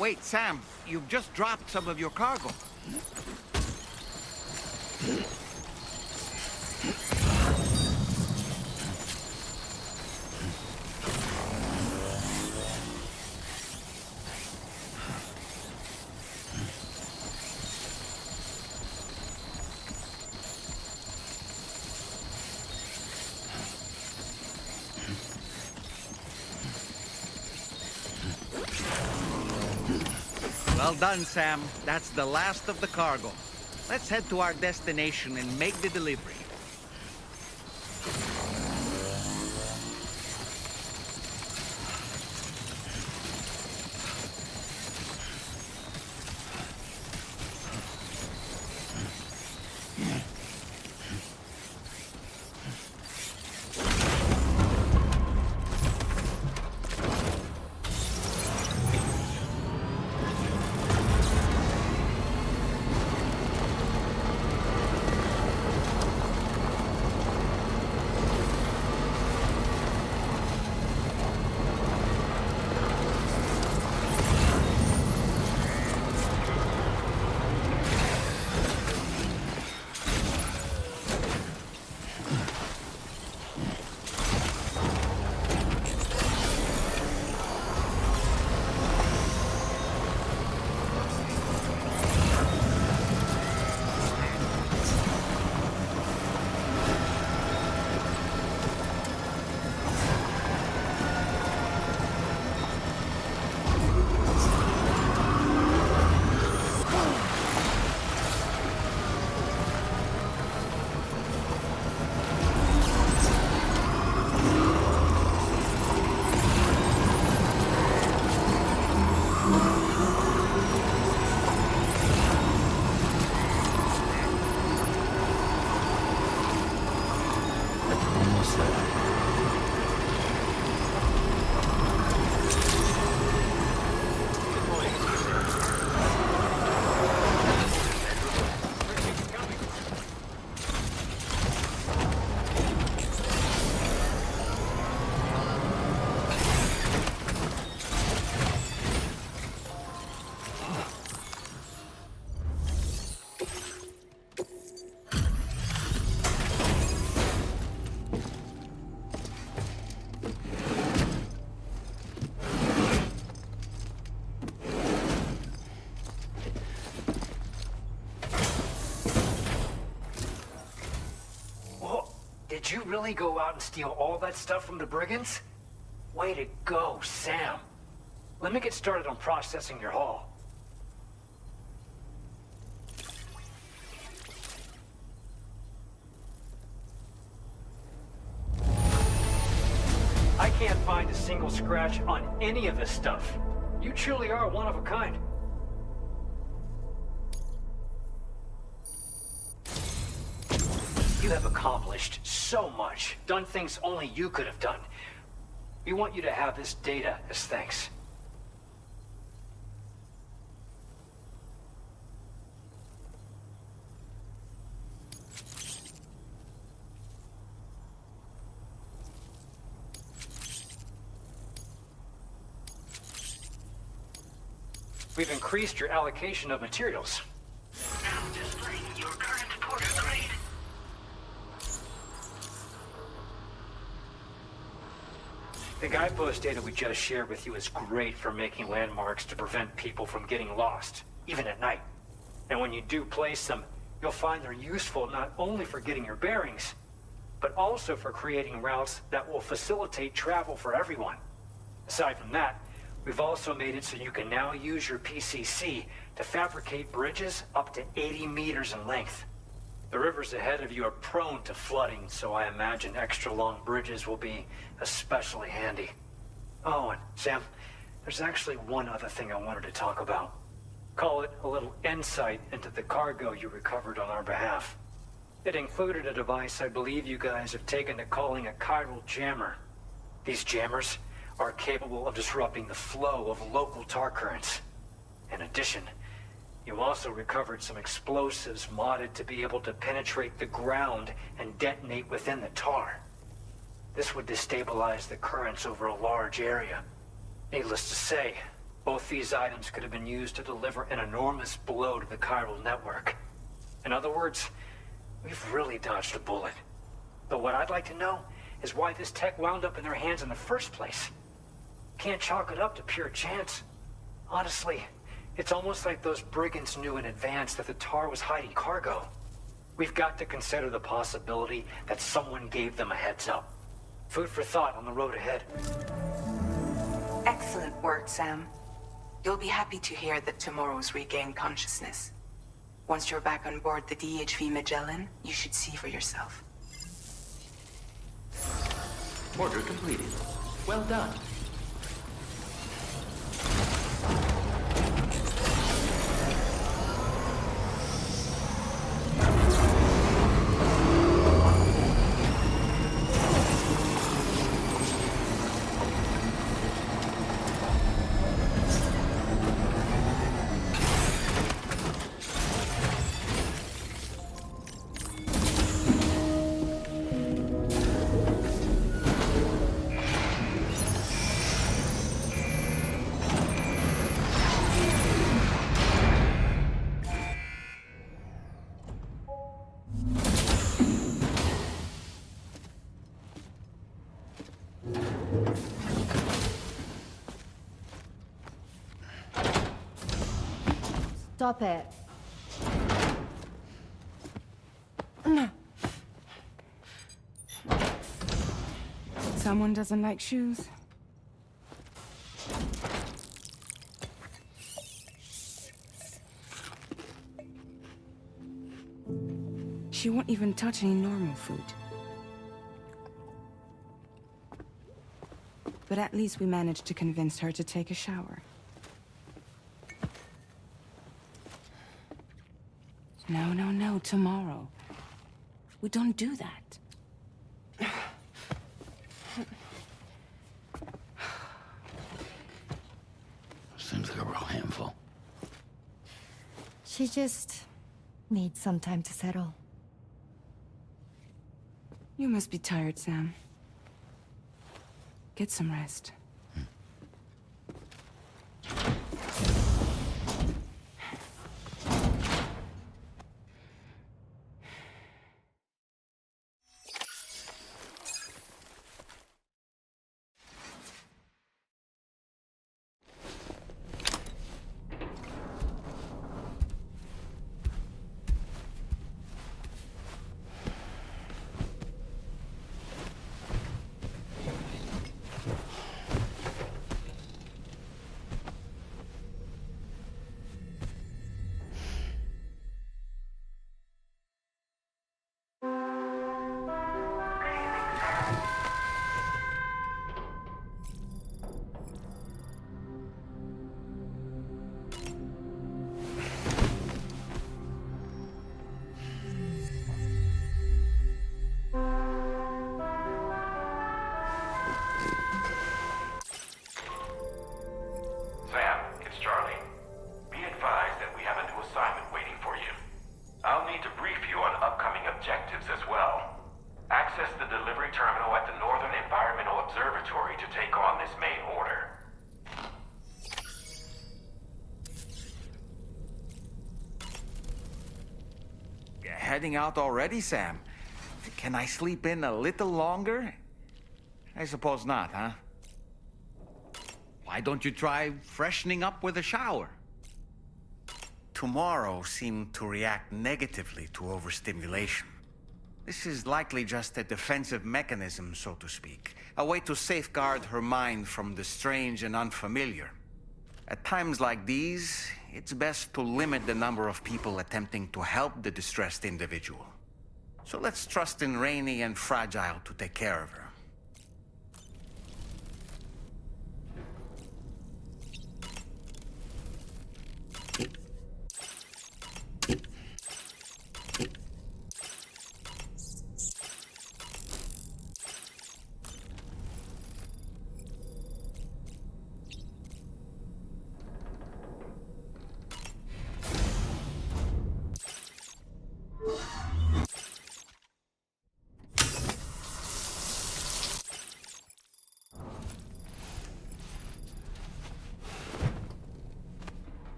Wait, Sam, you've just dropped some of your cargo. Well done, Sam. That's the last of the cargo. Let's head to our destination and make the delivery. really go out and steal all that stuff from the brigands? Way to go, Sam. Let me get started on processing your haul. I can't find a single scratch on any of this stuff. You truly are one of a kind. You have accomplished so much, done things only you could have done. We want you to have this data as thanks. We've increased your allocation of materials. Now displaying your current porter grade. The guidepost data we just shared with you is great for making landmarks to prevent people from getting lost, even at night. And when you do place them, you'll find they're useful not only for getting your bearings, but also for creating routes that will facilitate travel for everyone. Aside from that, we've also made it so you can now use your PCC to fabricate bridges up to 80 meters in length. The rivers ahead of you are prone to flooding, so I imagine extra long bridges will be especially handy. Oh, and Sam, there's actually one other thing I wanted to talk about. Call it a little insight into the cargo you recovered on our behalf. It included a device I believe you guys have taken to calling a chiral jammer. These jammers are capable of disrupting the flow of local tar currents. In addition, you also recovered some explosives modded to be able to penetrate the ground and detonate within the tar. This would destabilize the currents over a large area. Needless to say, both these items could have been used to deliver an enormous blow to the chiral network. In other words, we've really dodged a bullet. But what I'd like to know is why this tech wound up in their hands in the first place. Can't chalk it up to pure chance. Honestly, it's almost like those brigands knew in advance that the tar was hiding cargo. We've got to consider the possibility that someone gave them a heads up. Food for thought on the road ahead. Excellent work, Sam. You'll be happy to hear that tomorrow's regained consciousness. Once you're back on board the DHV Magellan, you should see for yourself. Order completed. Well done. Stop it. Someone doesn't like shoes. She won't even touch any normal food. But at least we managed to convince her to take a shower. No, tomorrow. We don't do that. Seems like a real handful. She just needs some time to settle. You must be tired, Sam. Get some rest. heading out already, Sam? Can I sleep in a little longer? I suppose not, huh? Why don't you try freshening up with a shower? Tomorrow seemed to react negatively to overstimulation. This is likely just a defensive mechanism, so to speak. A way to safeguard her mind from the strange and unfamiliar. At times like these, it's best to limit the number of people attempting to help the distressed individual. So let's trust in Rainey and Fragile to take care of her.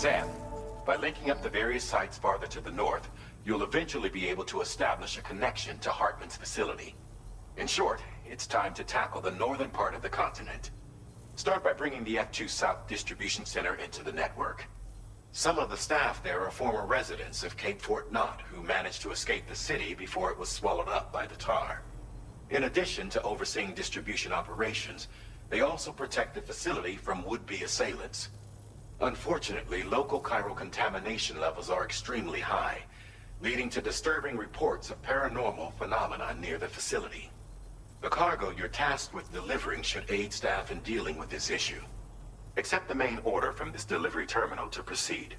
Sam, by linking up the various sites farther to the north, you'll eventually be able to establish a connection to Hartman's facility. In short, it's time to tackle the northern part of the continent. Start by bringing the F2 South Distribution Center into the network. Some of the staff there are former residents of Cape Fort Knott who managed to escape the city before it was swallowed up by the tar. In addition to overseeing distribution operations, they also protect the facility from would-be assailants. Unfortunately, local chiral contamination levels are extremely high, leading to disturbing reports of paranormal phenomena near the facility. The cargo you're tasked with delivering should aid staff in dealing with this issue. Accept the main order from this delivery terminal to proceed.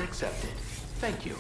accepted. Thank you.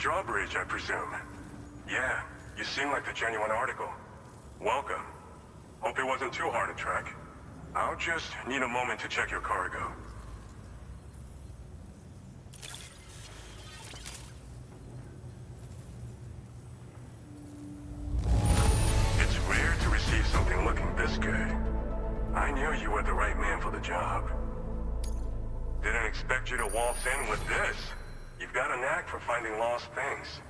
Drawbridge, I presume. Yeah, you seem like the genuine article. Welcome. Hope it wasn't too hard to track. I'll just need a moment to check your cargo. It's rare to receive something looking this good. I knew you were the right man for the job. Didn't expect you to waltz in with this. You've got a knack for finding lost things.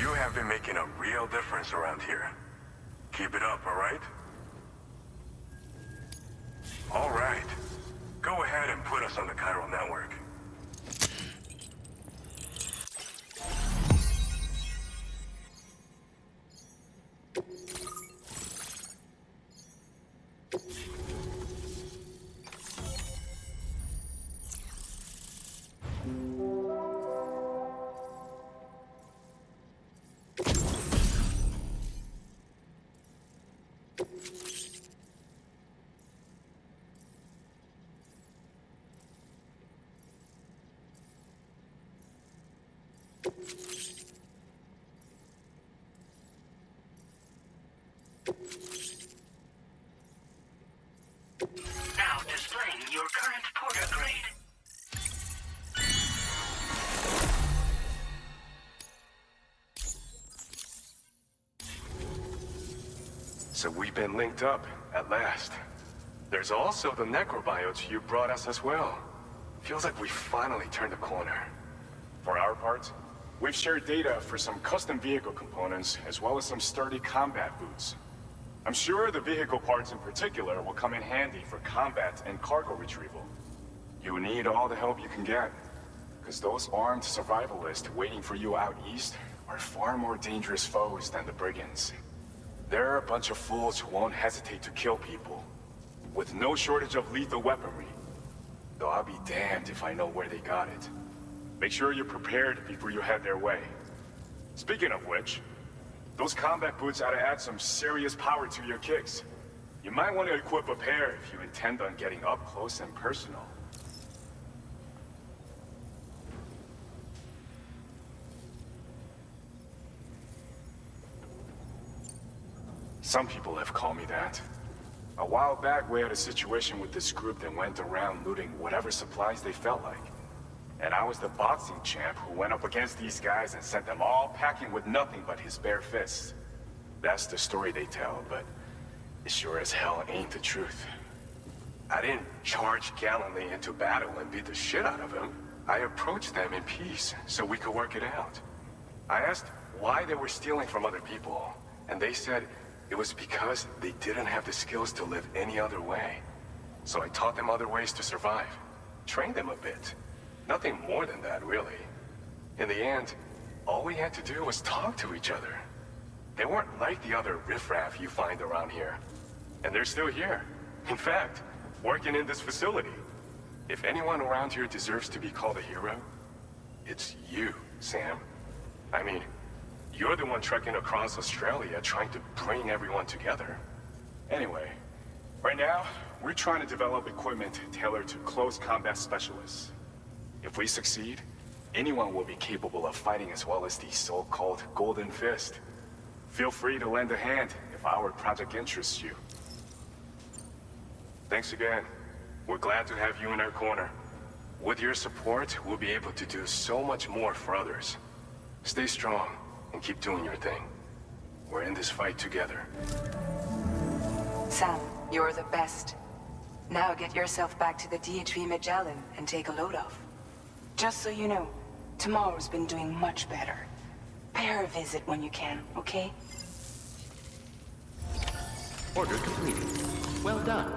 You have been making a real difference around here. Keep it up, all right? All right. Go ahead and put us on the chiral network. Now displaying your current porter grade. So we've been linked up, at last. There's also the necrobiotes you brought us as well. Feels like we finally turned a corner. For our part, we've shared data for some custom vehicle components, as well as some sturdy combat boots. I'm sure the vehicle parts in particular will come in handy for combat and cargo retrieval. You need all the help you can get, because those armed survivalists waiting for you out east are far more dangerous foes than the brigands. They're a bunch of fools who won't hesitate to kill people, with no shortage of lethal weaponry. Though I'll be damned if I know where they got it. Make sure you're prepared before you head their way. Speaking of which, those combat boots ought to add some serious power to your kicks. You might want to equip a pair if you intend on getting up close and personal. Some people have called me that. A while back, we had a situation with this group that went around looting whatever supplies they felt like. And I was the boxing champ who went up against these guys and sent them all packing with nothing but his bare fists. That's the story they tell, but it sure as hell ain't the truth. I didn't charge gallantly into battle and beat the shit out of them. I approached them in peace so we could work it out. I asked why they were stealing from other people, and they said it was because they didn't have the skills to live any other way. So I taught them other ways to survive. Trained them a bit. Nothing more than that, really. In the end, all we had to do was talk to each other. They weren't like the other riffraff you find around here. And they're still here. In fact, working in this facility. If anyone around here deserves to be called a hero, it's you, Sam. I mean, you're the one trekking across Australia trying to bring everyone together. Anyway, right now, we're trying to develop equipment tailored to close combat specialists. If we succeed, anyone will be capable of fighting as well as the so-called Golden Fist. Feel free to lend a hand if our project interests you. Thanks again. We're glad to have you in our corner. With your support, we'll be able to do so much more for others. Stay strong and keep doing your thing. We're in this fight together. Sam, you're the best. Now get yourself back to the DHV Magellan and take a load off. Just so you know, tomorrow's been doing much better. Pay her a visit when you can, okay? Order completed. Well done.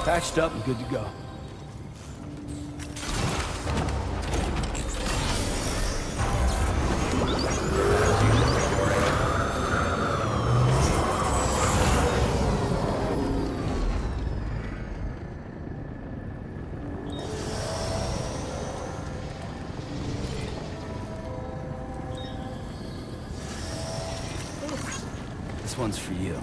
Patched up and good to go. This one's for you.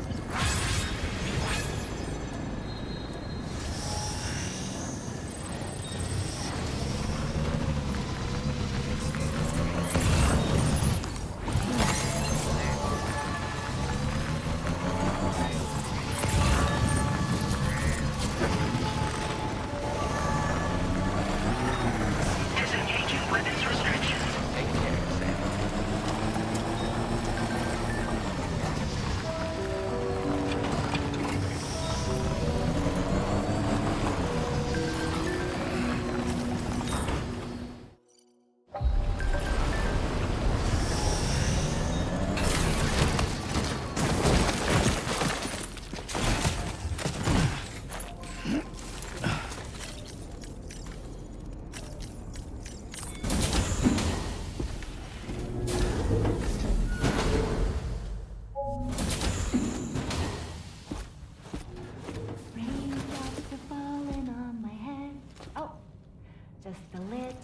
Disengaging weapons restrictions. Take care, Sam.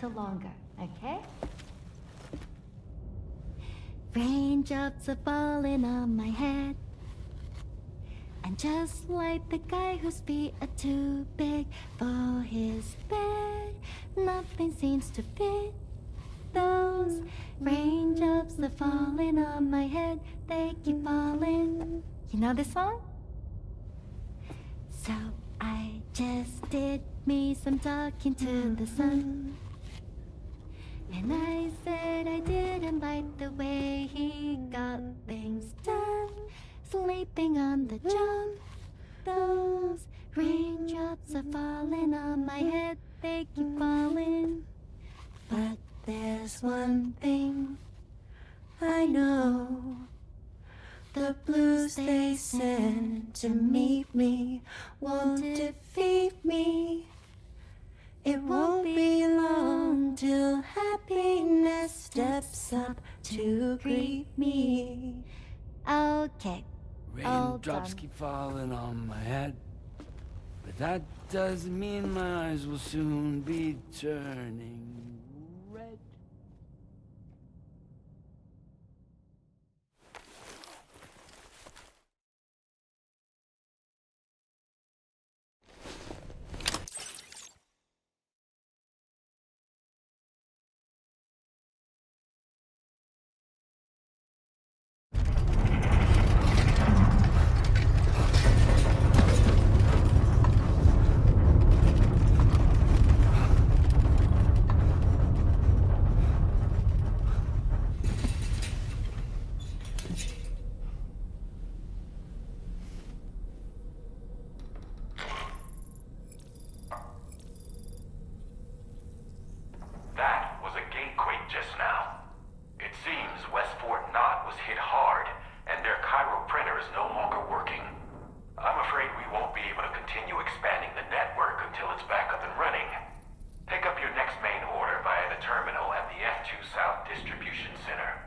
little longer, okay? Raindrops are falling on my head. And just like the guy whose feet are too big for his bed, nothing seems to fit. Those raindrops are falling on my head, they keep falling. You know this song? So I just did me some talking to the sun. And I said I didn't like the way he got things done. Sleeping on the job. Those raindrops are falling on my head, they keep falling. But there's one thing I know. The blues they send to meet me won't defeat me. It won't be long till happiness steps up to greet me. Okay. Raindrops keep falling on my head, but that doesn't mean my eyes will soon be turning red. That was a gatequake just now. It seems West Fort Knott was hit hard, and their Cairo printer is no longer working. I'm afraid we won't be able to continue expanding the network until it's back up and running. Pick up your next main order via the terminal at the F2 South Distribution Center.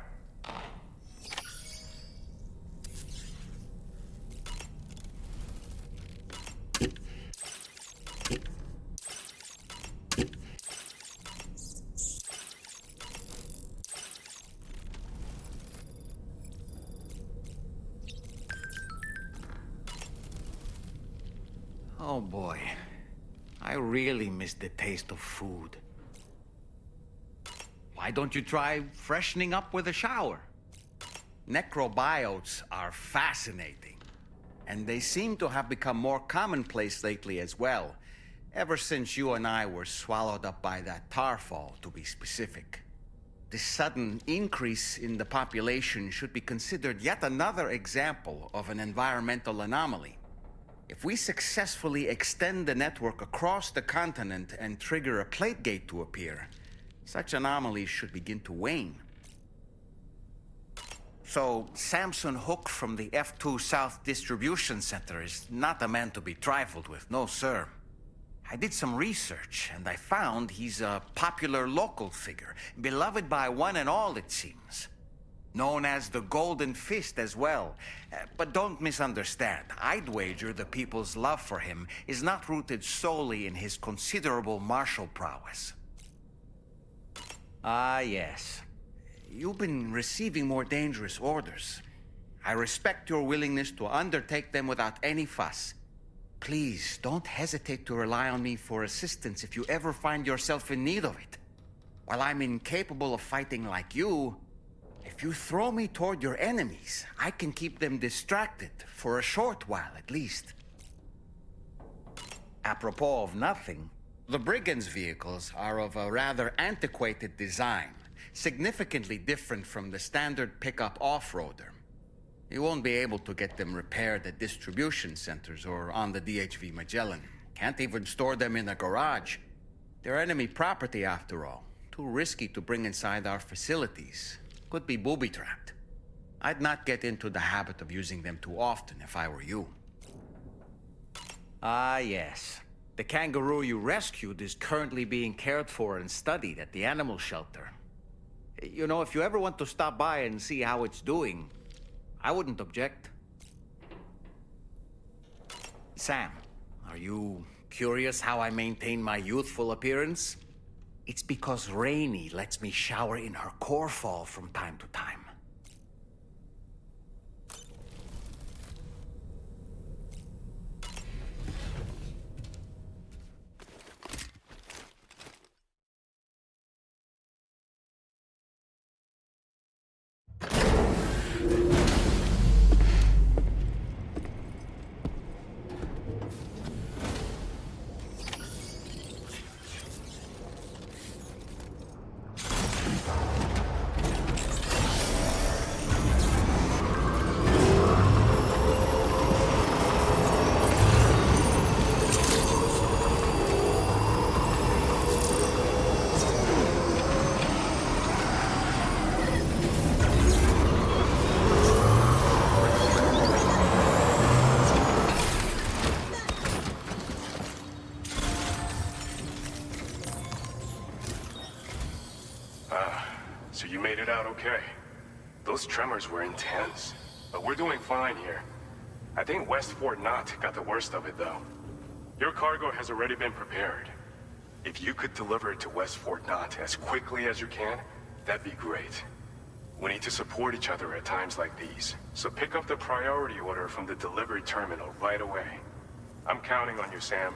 Oh boy. I really miss the taste of food. Why don't you try freshening up with a shower? Necrobiotes are fascinating, and they seem to have become more commonplace lately as well, ever since you and I were swallowed up by that tarfall, to be specific. This sudden increase in the population should be considered yet another example of an environmental anomaly. If we successfully extend the network across the continent and trigger a plate gate to appear, such anomalies should begin to wane. So, Samson Hook from the F2 South Distribution Center is not a man to be trifled with, no sir. I did some research, and I found he's a popular local figure, beloved by one and all, it seems. Known as the Golden Fist as well. But don't misunderstand. I'd wager the people's love for him is not rooted solely in his considerable martial prowess. Ah, yes. You've been receiving more dangerous orders. I respect your willingness to undertake them without any fuss. Please, don't hesitate to rely on me for assistance if you ever find yourself in need of it. While I'm incapable of fighting like you, if you throw me toward your enemies, I can keep them distracted, for a short while at least. Apropos of nothing, the brigands' vehicles are of a rather antiquated design, significantly different from the standard pickup off-roader. You won't be able to get them repaired at distribution centers or on the DHV Magellan. Can't even store them in a garage. They're enemy property after all. Too risky to bring inside our facilities. Could be booby-trapped. I'd not get into the habit of using them too often if I were you. Ah, yes. The kangaroo you rescued is currently being cared for and studied at the animal shelter. You know, if you ever want to stop by and see how it's doing, I wouldn't object. Sam, are you curious how I maintain my youthful appearance? It's because Rainey lets me shower in her core fall from time to time. So you made it out okay. Those tremors were intense, but we're doing fine here. I think West Fort Knott got the worst of it, though. Your cargo has already been prepared. If you could deliver it to West Fort Knott as quickly as you can, that'd be great. We need to support each other at times like these, so pick up the priority order from the delivery terminal right away. I'm counting on you, Sam.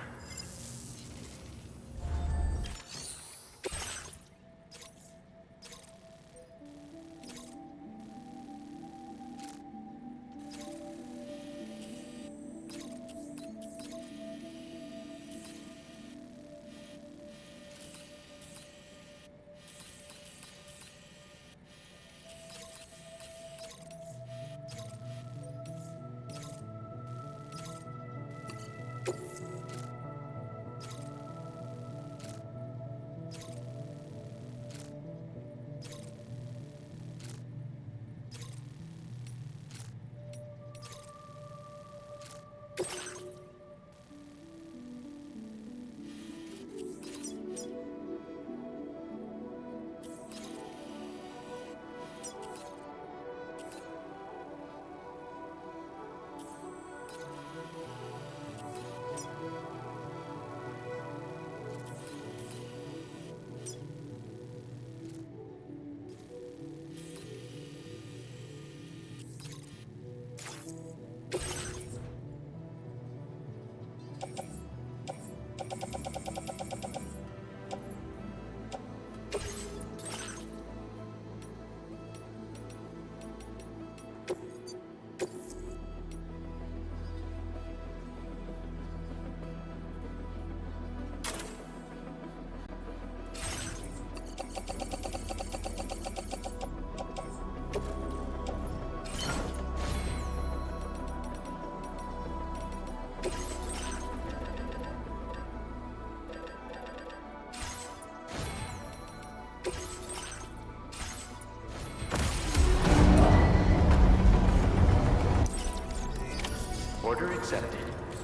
Order accepted.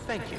Thank you.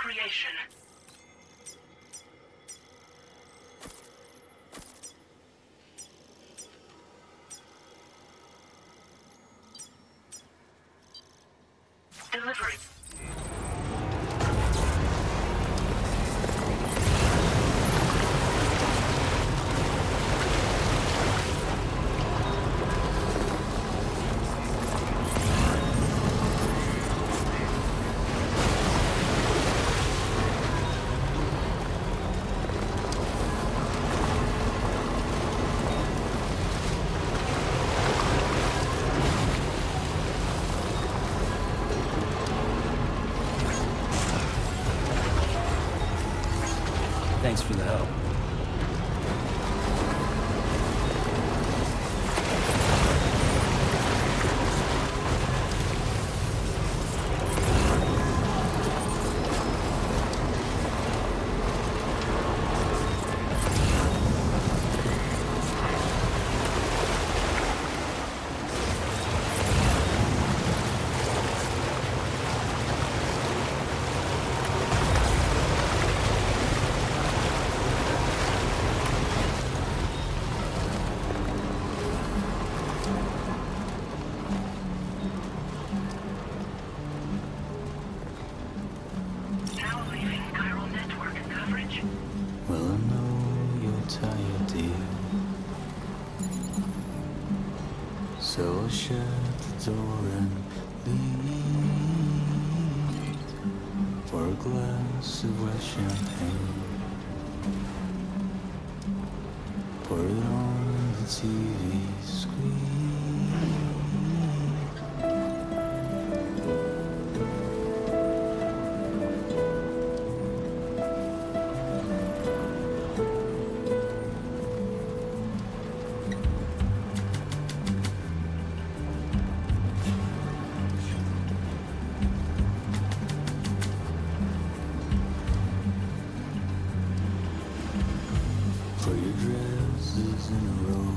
creation. Delivery. Thanks for the help. Well, I know you're tired, dear. So I'll shut the door and leave for a glass of red champagne. Pour it on the TV screen. Put your dresses in a row.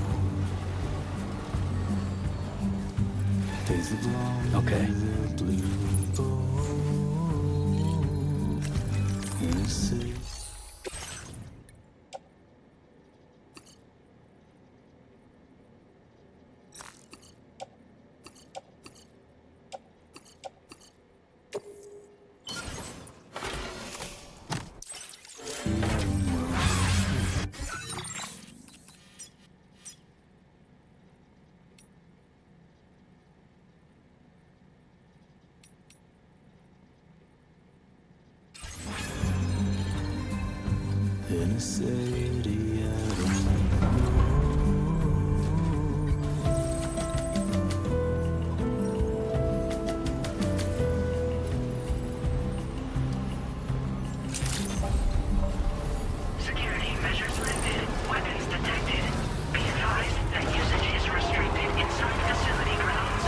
Days of long Okay. the blue bow. In a city. In a city I don't know. Security measures lifted. Weapons detected. Be advised that usage is restricted inside facility grounds.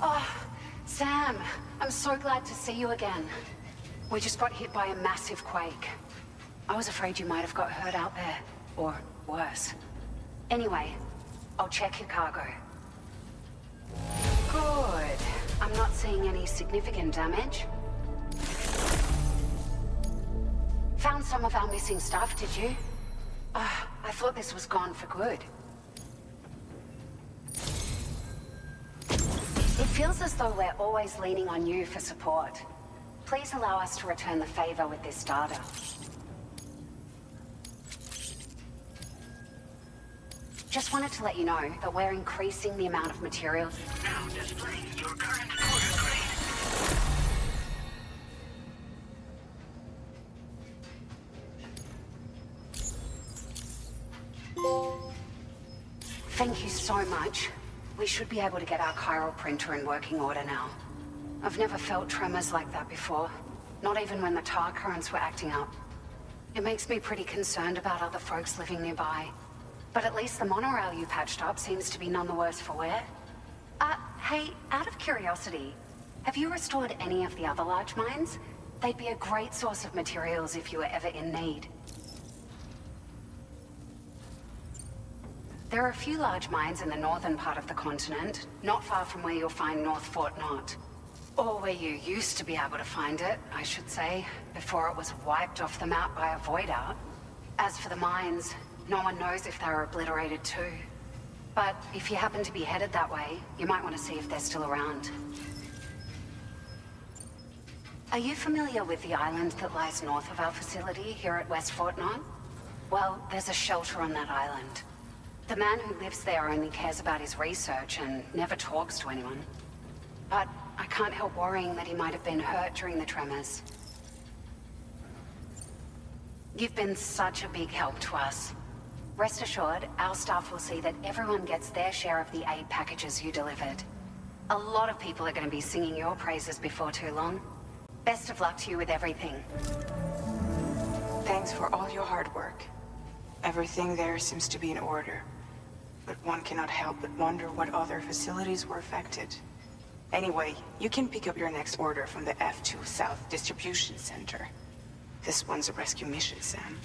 Oh, Sam, I'm so glad to see you again. We just got hit by a massive quake. I was afraid you might have got hurt out there, or worse. Anyway, I'll check your cargo. Good. I'm not seeing any significant damage. Found some of our missing stuff, did you? I thought this was gone for good. It feels as though we're always leaning on you for support. Please allow us to return the favor with this data. Just wanted to let you know that we're increasing the amount of materials. Now displaying your current order grade. Thank you so much. We should be able to get our chiral printer in working order now. I've never felt tremors like that before, not even when the tar currents were acting up. It makes me pretty concerned about other folks living nearby. But at least the monorail you patched up seems to be none the worse for wear. Hey, out of curiosity, have you restored any of the other large mines? They'd be a great source of materials if you were ever in need. There are a few large mines in the northern part of the continent, not far from where you'll find North Fort Knot. Or where you used to be able to find it, I should say, before it was wiped off the map by a void out. As for the mines, no one knows if they were obliterated too. But if you happen to be headed that way, you might want to see if they're still around. Are you familiar with the island that lies north of our facility here at West Fort Knot? Well, there's a shelter on that island. The man who lives there only cares about his research and never talks to anyone. But I can't help worrying that he might have been hurt during the tremors. You've been such a big help to us. Rest assured, our staff will see that everyone gets their share of the aid packages you delivered. A lot of people are going to be singing your praises before too long. Best of luck to you with everything. Thanks for all your hard work. Everything there seems to be in order. But one cannot help but wonder what other facilities were affected. Anyway, you can pick up your next order from the F2 South Distribution Center. This one's a rescue mission, Sam.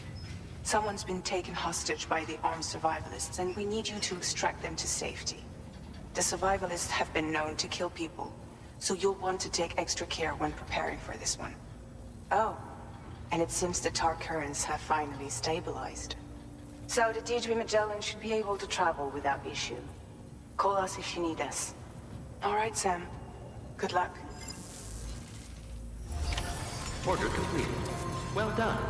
Someone's been taken hostage by the armed survivalists, and we need you to extract them to safety. The survivalists have been known to kill people, so you'll want to take extra care when preparing for this one. Oh, and it seems the tar currents have finally stabilized. So the DHB Magellan should be able to travel without issue. Call us if you need us. All right, Sam. Good luck. Order complete. Well done.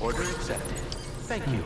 Order accepted. Thank you.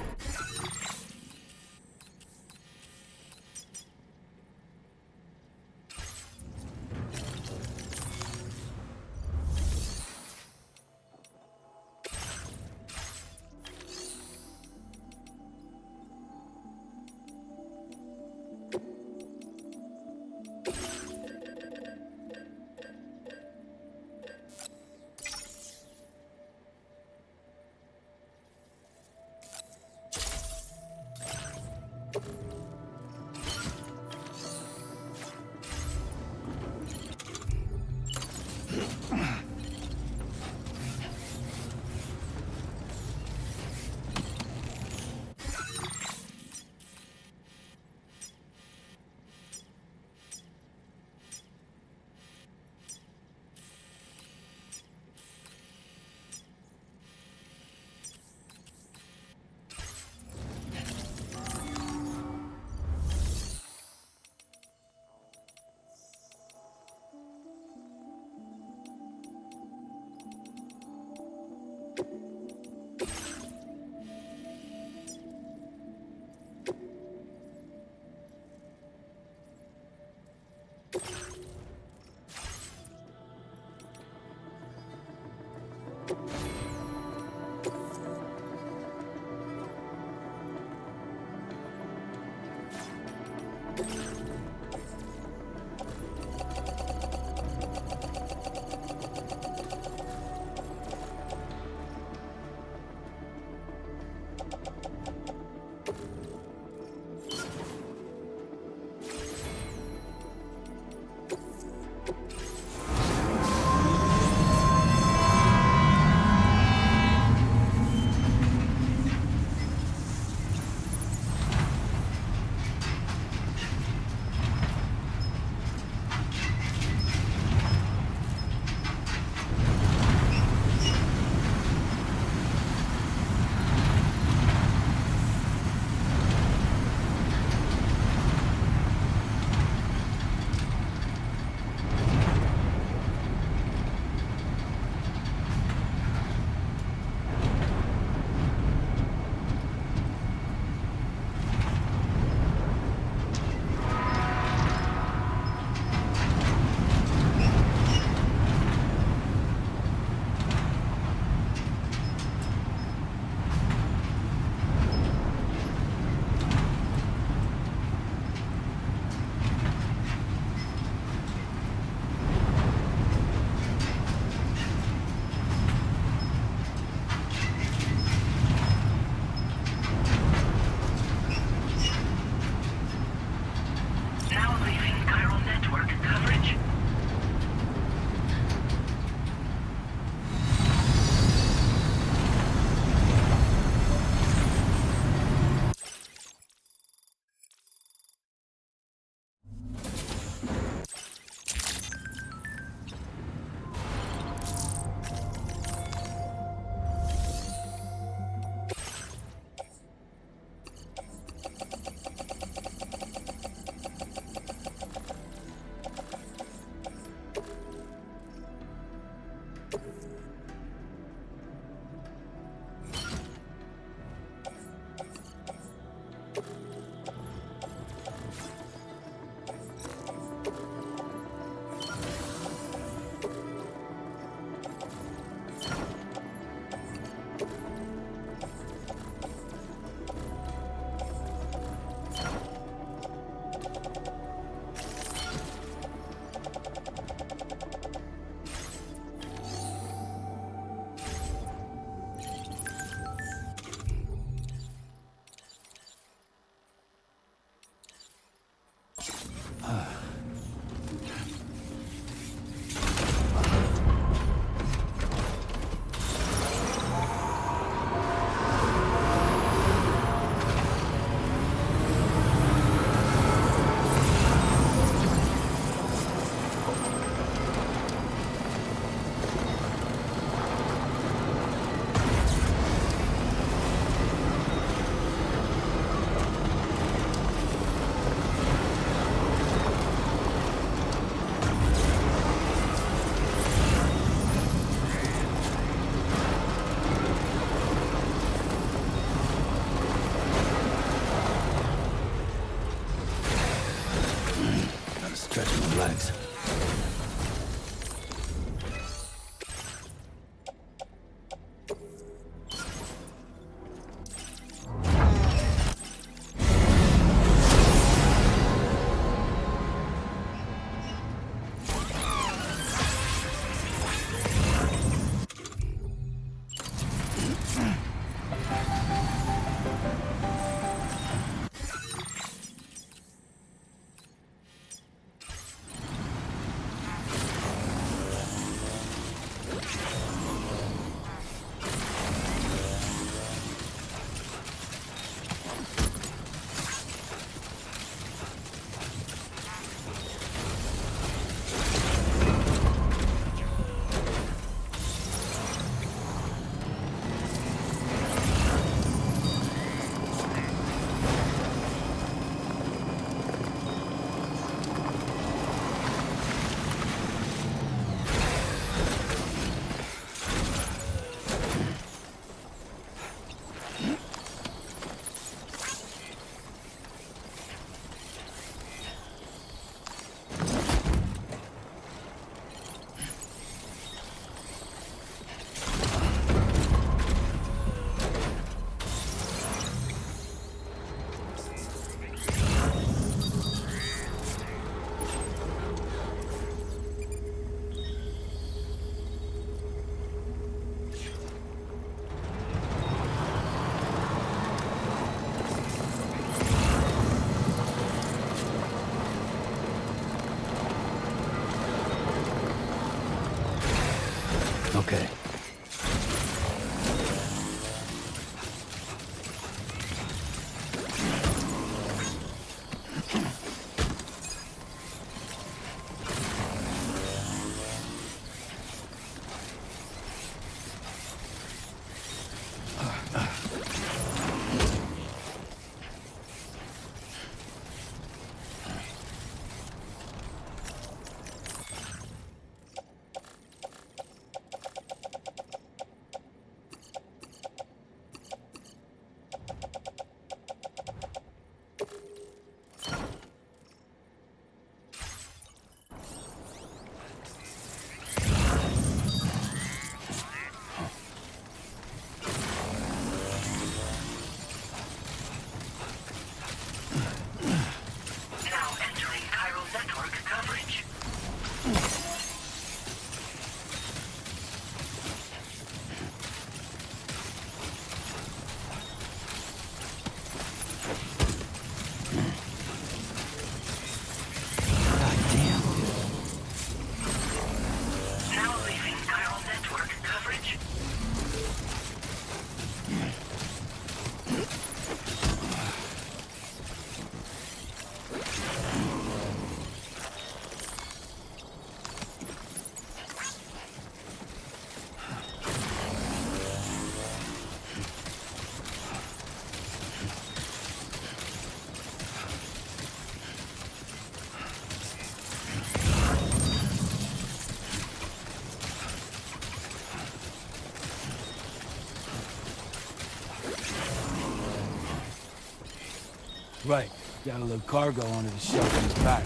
Right. Got a little cargo under the shelf in the back.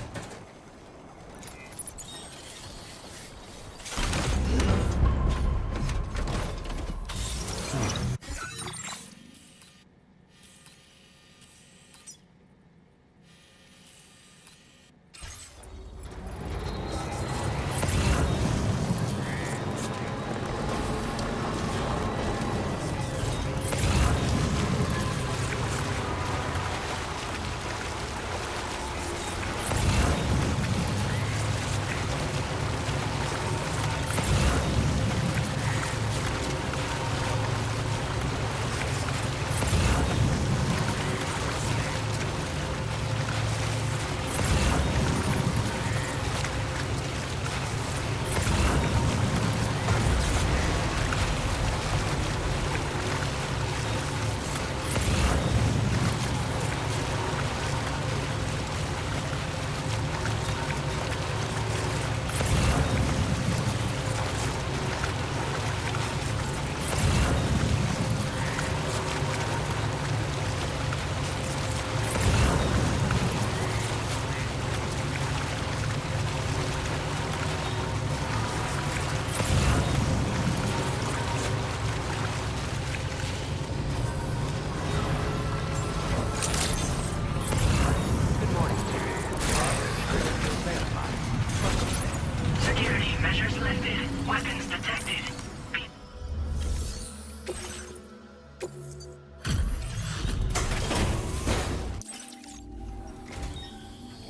Security measures lifted. Weapons detected.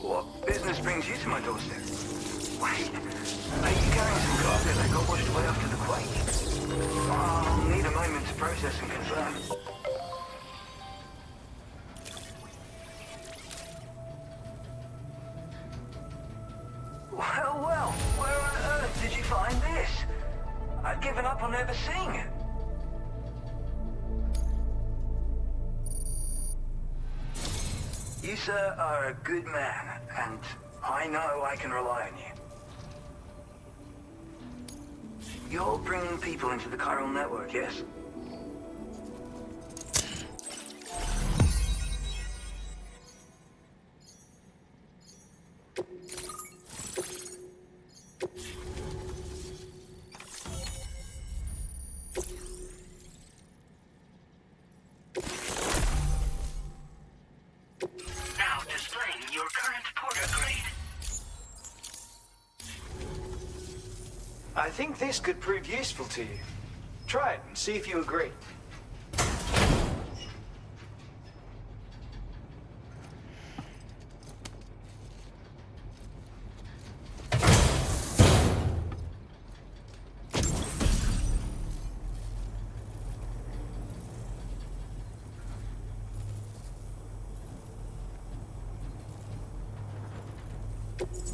What business brings you to my doorstep? Wait, are you carrying some carpet that got washed away after the quake? I'll need a moment to process and confirm. Well, where on earth did you find this? I've given up on ever seeing it. You, sir, are a good man, and I know I can rely on you. You're bringing people into the chiral network, yes? Now displaying your current porter grade. I think this could prove useful to you. Try it and see if you agree.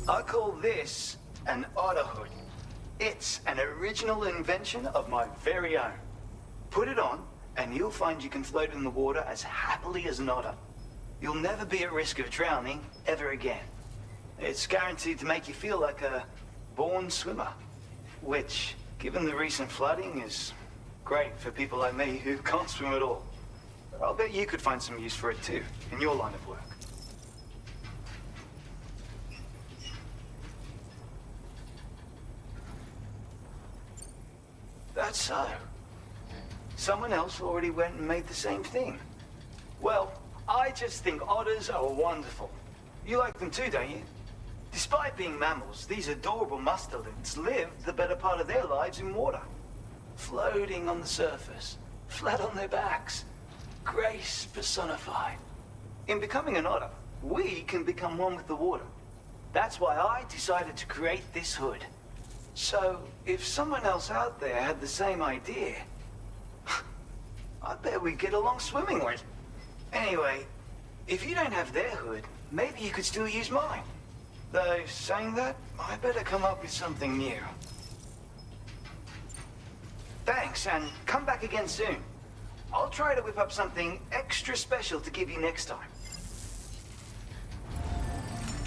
I call this an otter hood. It's an original invention of my very own. Put it on, and you'll find you can float in the water as happily as an otter. You'll never be at risk of drowning ever again. It's guaranteed to make you feel like a born swimmer, which, given the recent flooding, is great for people like me who can't swim at all. I'll bet you could find some use for it too, in your line of work. That's so. Someone else already went and made the same thing. Well, I just think otters are wonderful. You like them too, don't you? Despite being mammals, these adorable mustelids live the better part of their lives in water. Floating on the surface, flat on their backs. Grace personified. In becoming an otter, we can become one with the water. That's why I decided to create this hood. So, if someone else out there had the same idea, I bet we'd get along swimmingly. Anyway, if you don't have their hood, maybe you could still use mine. Though, saying that, I better come up with something new. Thanks, and come back again soon. I'll try to whip up something extra special to give you next time.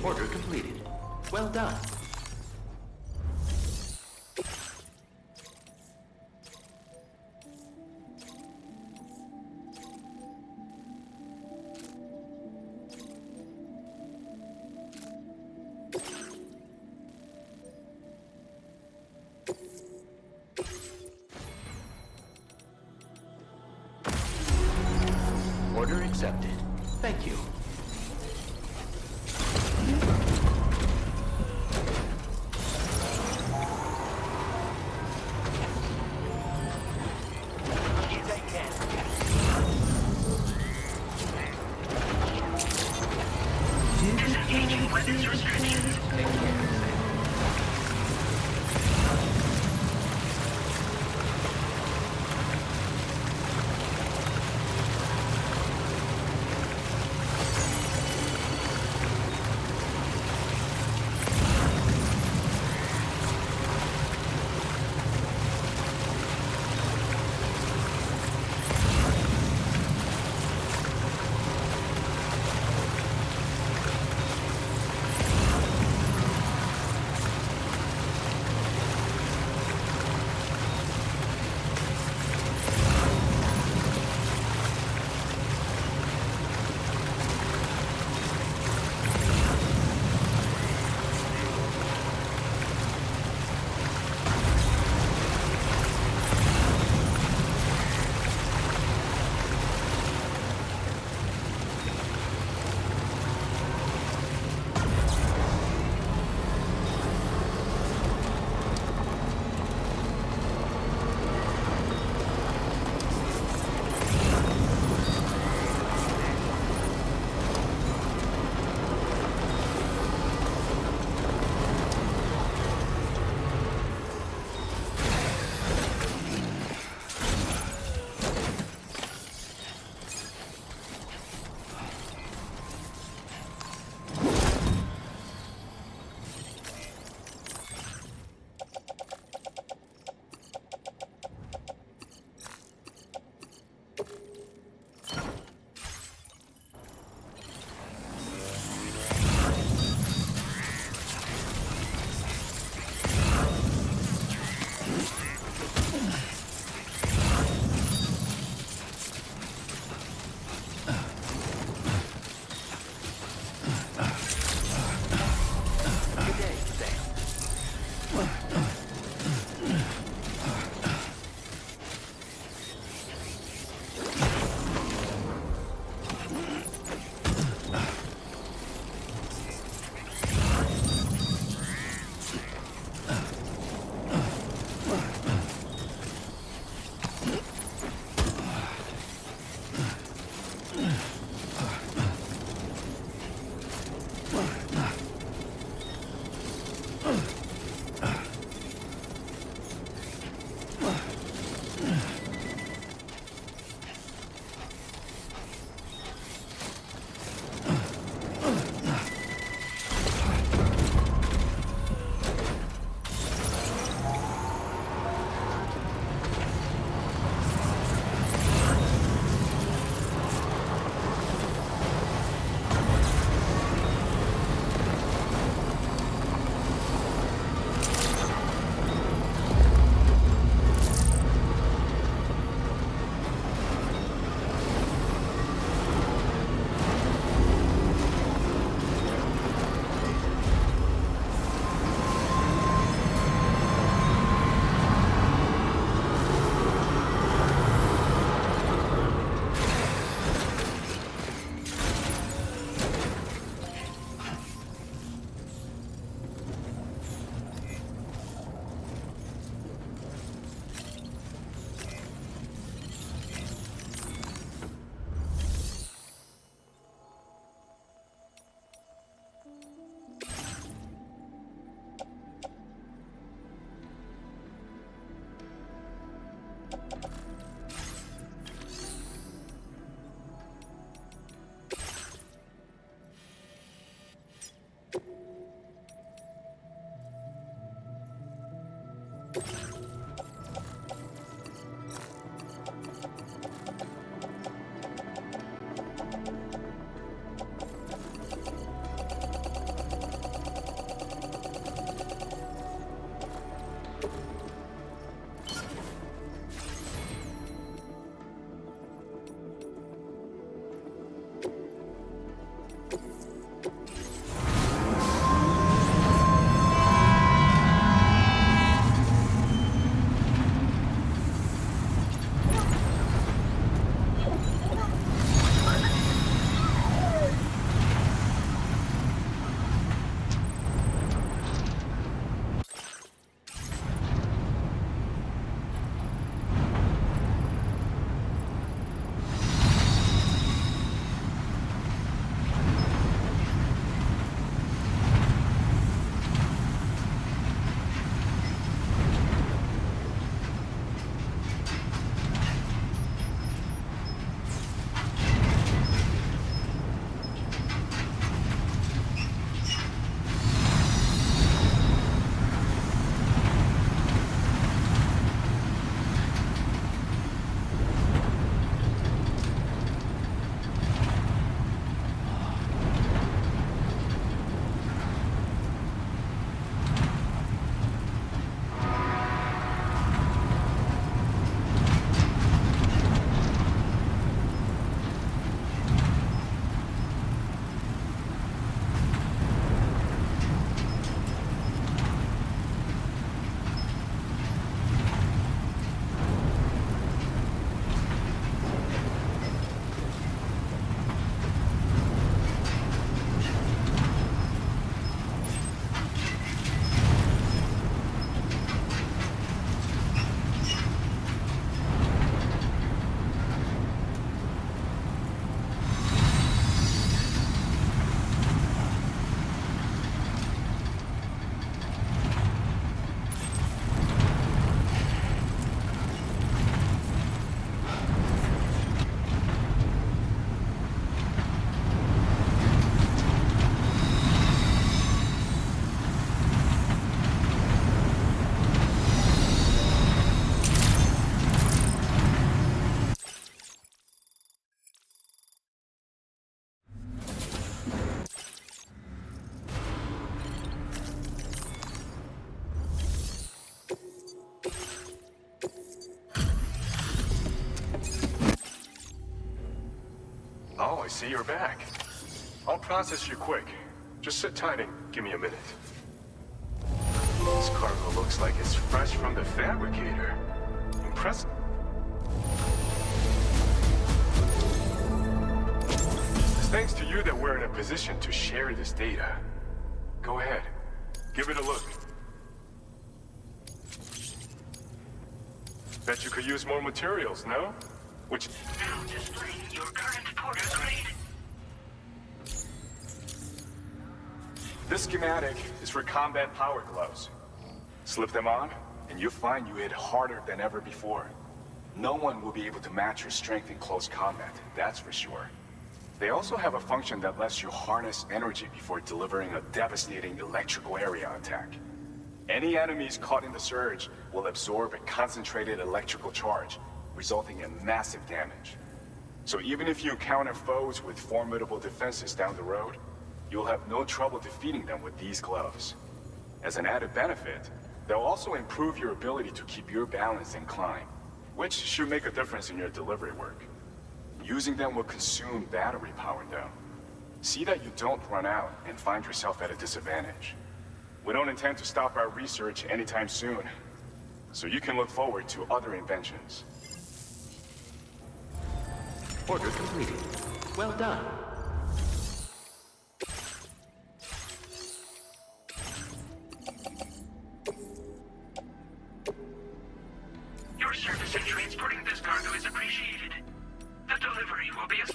Order completed. Well done. Order accepted. Thank you. Disengaging weapons restrictions. Take care. I see you're back. I'll process you quick. Just sit tight and give me a minute. This cargo looks like it's fresh from the fabricator. Impressive. It's thanks to you that we're in a position to share this data. Go ahead. Give it a look. Bet you could use more materials, no? Which... Now displaying your current porter grade. This schematic is for combat power gloves. Slip them on, and you'll find you hit harder than ever before. No one will be able to match your strength in close combat, that's for sure. They also have a function that lets you harness energy before delivering a devastating electrical area attack. Any enemies caught in the surge will absorb a concentrated electrical charge, resulting in massive damage. So even if you encounter foes with formidable defenses down the road, you'll have no trouble defeating them with these gloves. As an added benefit, they'll also improve your ability to keep your balance and climb, which should make a difference in your delivery work. Using them will consume battery power though. See that you don't run out and find yourself at a disadvantage. We don't intend to stop our research anytime soon, so you can look forward to other inventions. Order completed. Well done. Your service in transporting this cargo is appreciated. The delivery will be a...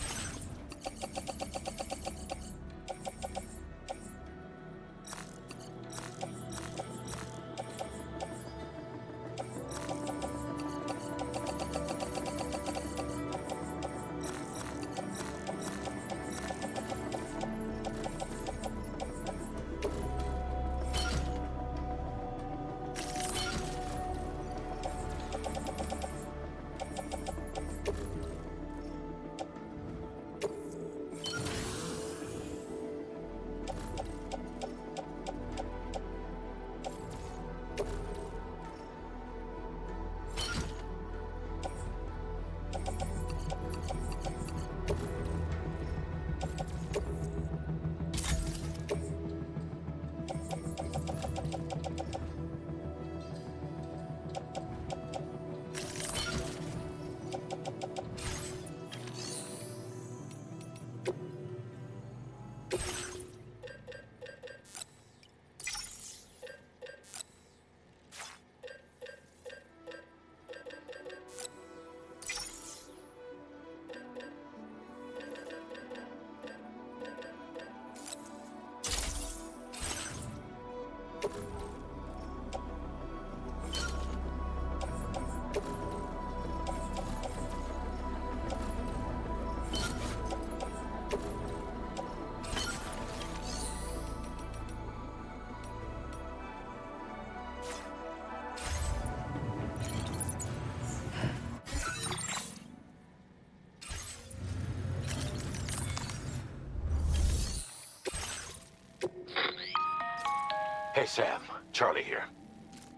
Hey Sam, Charlie here.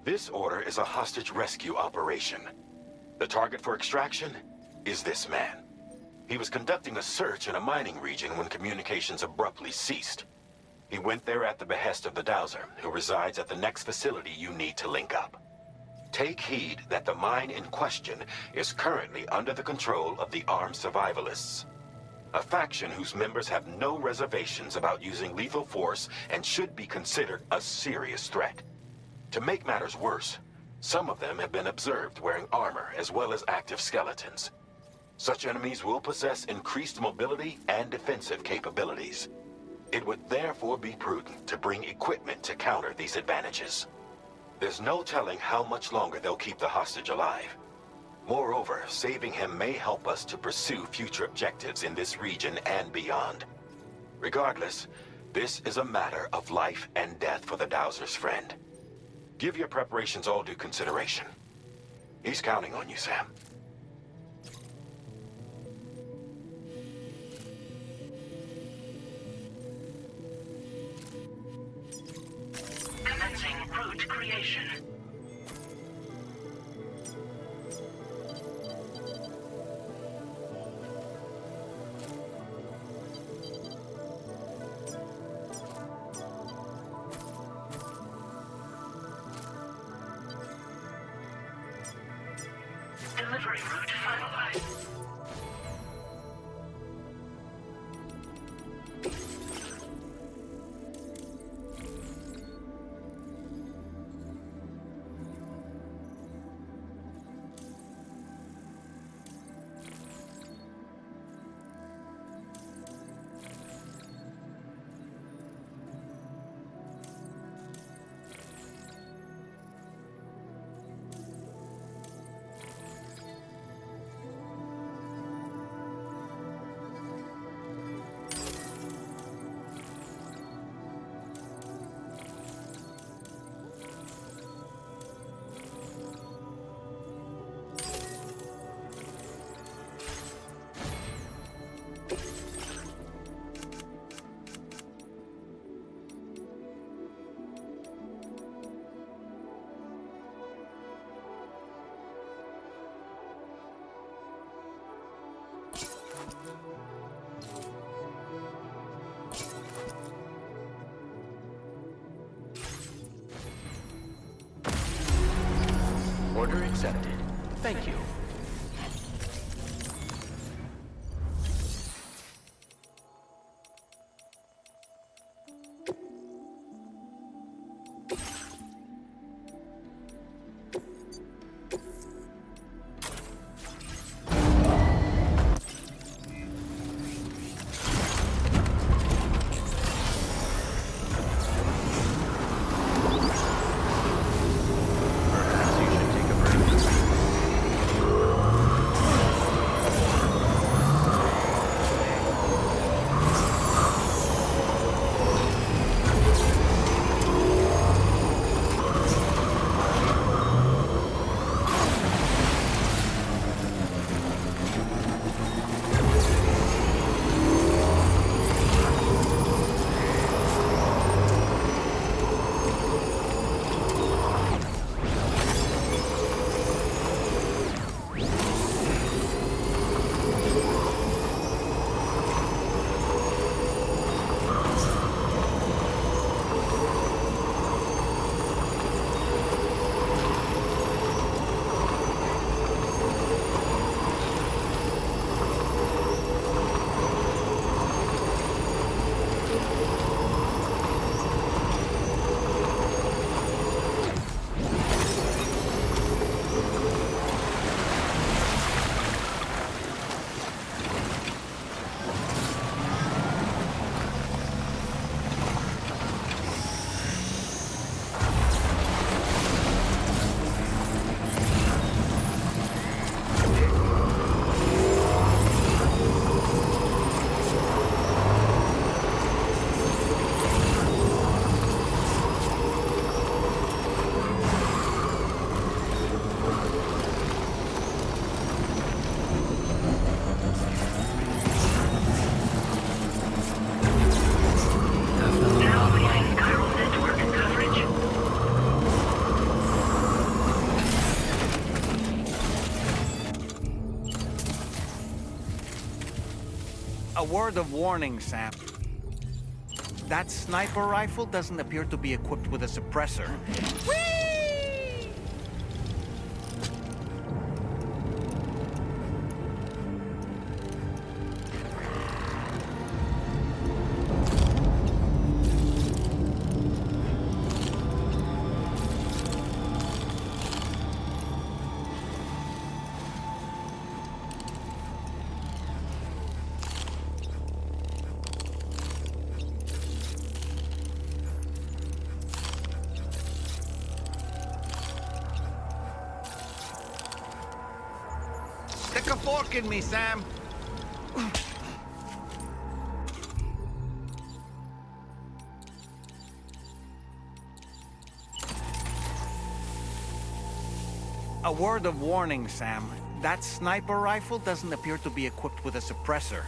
This order is a hostage rescue operation. The target for extraction is this man. He was conducting a search in a mining region when communications abruptly ceased. He went there at the behest of the Dowser, who resides at the next facility you need to link up. Take heed that the mine in question is currently under the control of the armed survivalists, a faction whose members have no reservations about using lethal force and should be considered a serious threat. To make matters worse, some of them have been observed wearing armor as well as active skeletons. Such enemies will possess increased mobility and defensive capabilities. It would therefore be prudent to bring equipment to counter these advantages. There's no telling how much longer they'll keep the hostage alive. Moreover, saving him may help us to pursue future objectives in this region and beyond. Regardless, this is a matter of life and death for the Dowser's friend. Give your preparations all due consideration. He's counting on you, Sam. Commencing route creation. recovery route finalized. Order accepted. Thank you. A word of warning, Sam. That sniper rifle doesn't appear to be equipped with a suppressor. Stick a fork in me, Sam. A word of warning, Sam. That sniper rifle doesn't appear to be equipped with a suppressor,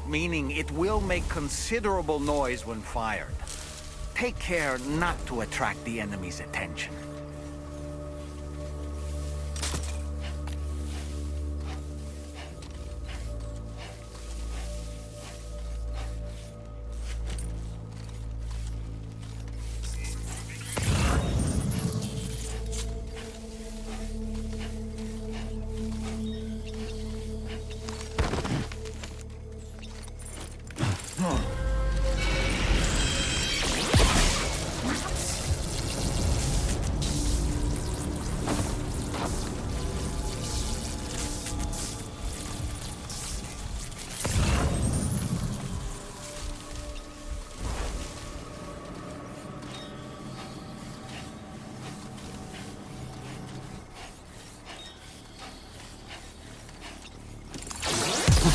meaning it will make considerable noise when fired. Take care not to attract the enemy's attention. The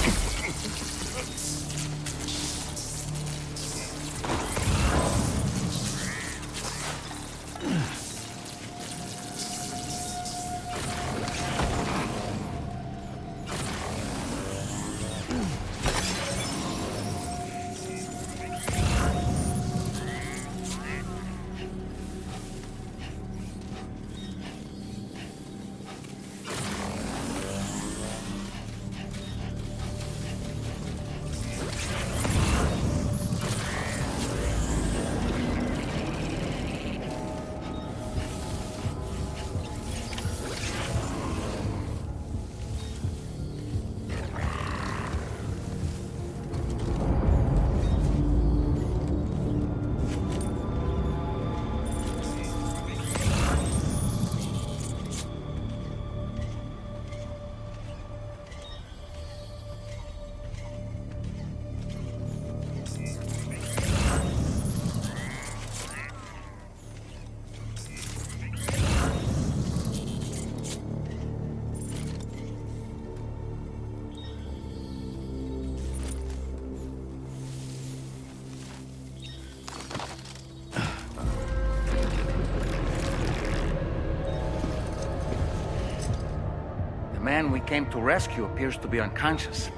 man we came to rescue appears to be unconscious.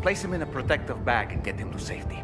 Place him in a protective bag and get him to safety.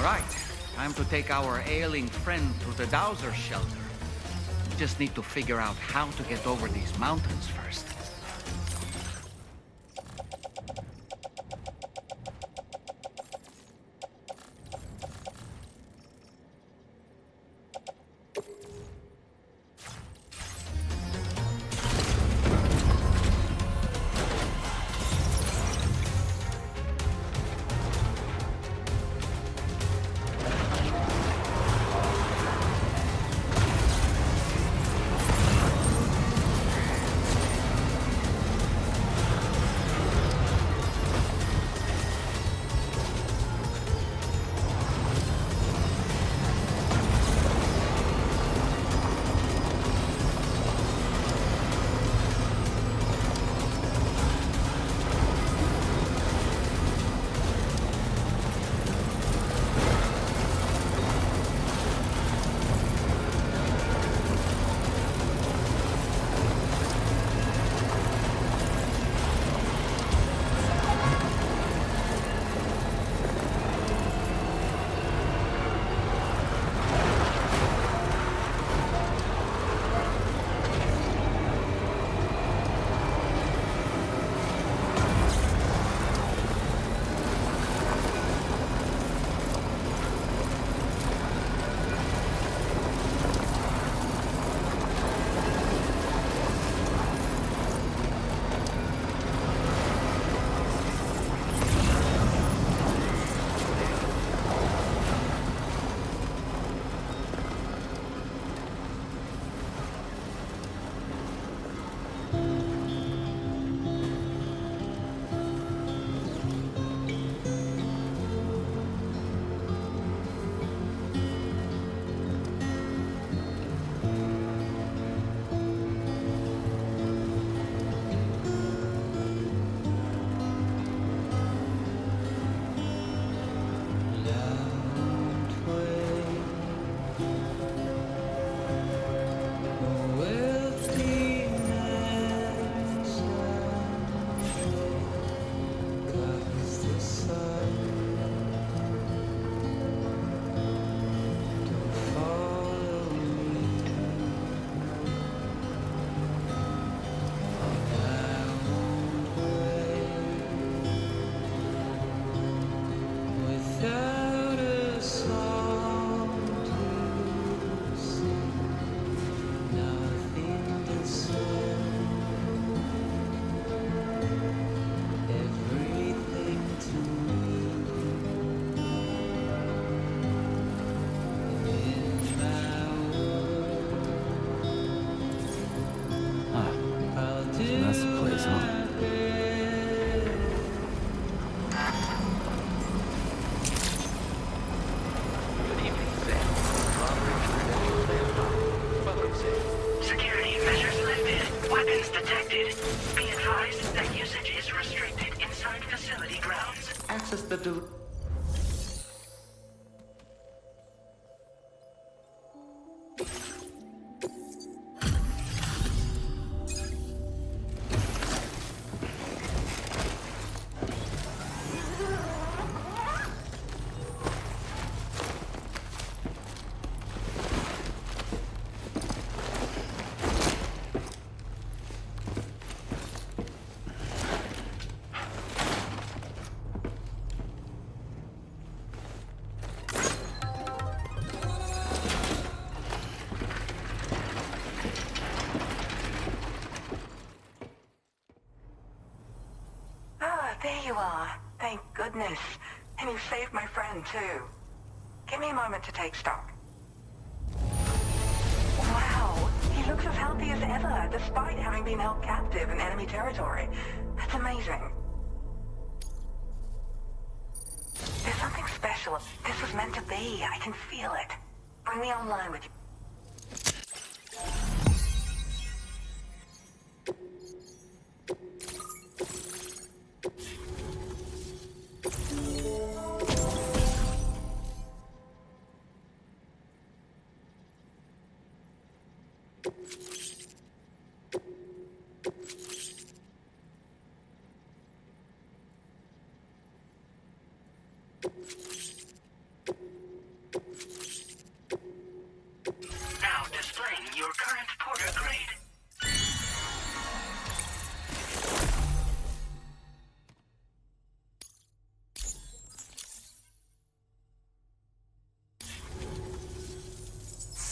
right. Time to take our ailing friend to the Dowser shelter. We just need to figure out how to get over these mountains first. There you are. Thank goodness. And you saved my friend, too. Give me a moment to take stock. Wow, he looks as healthy as ever, despite having been held captive in enemy territory. That's amazing. There's something special. This was meant to be. I can feel it. Bring me online with you.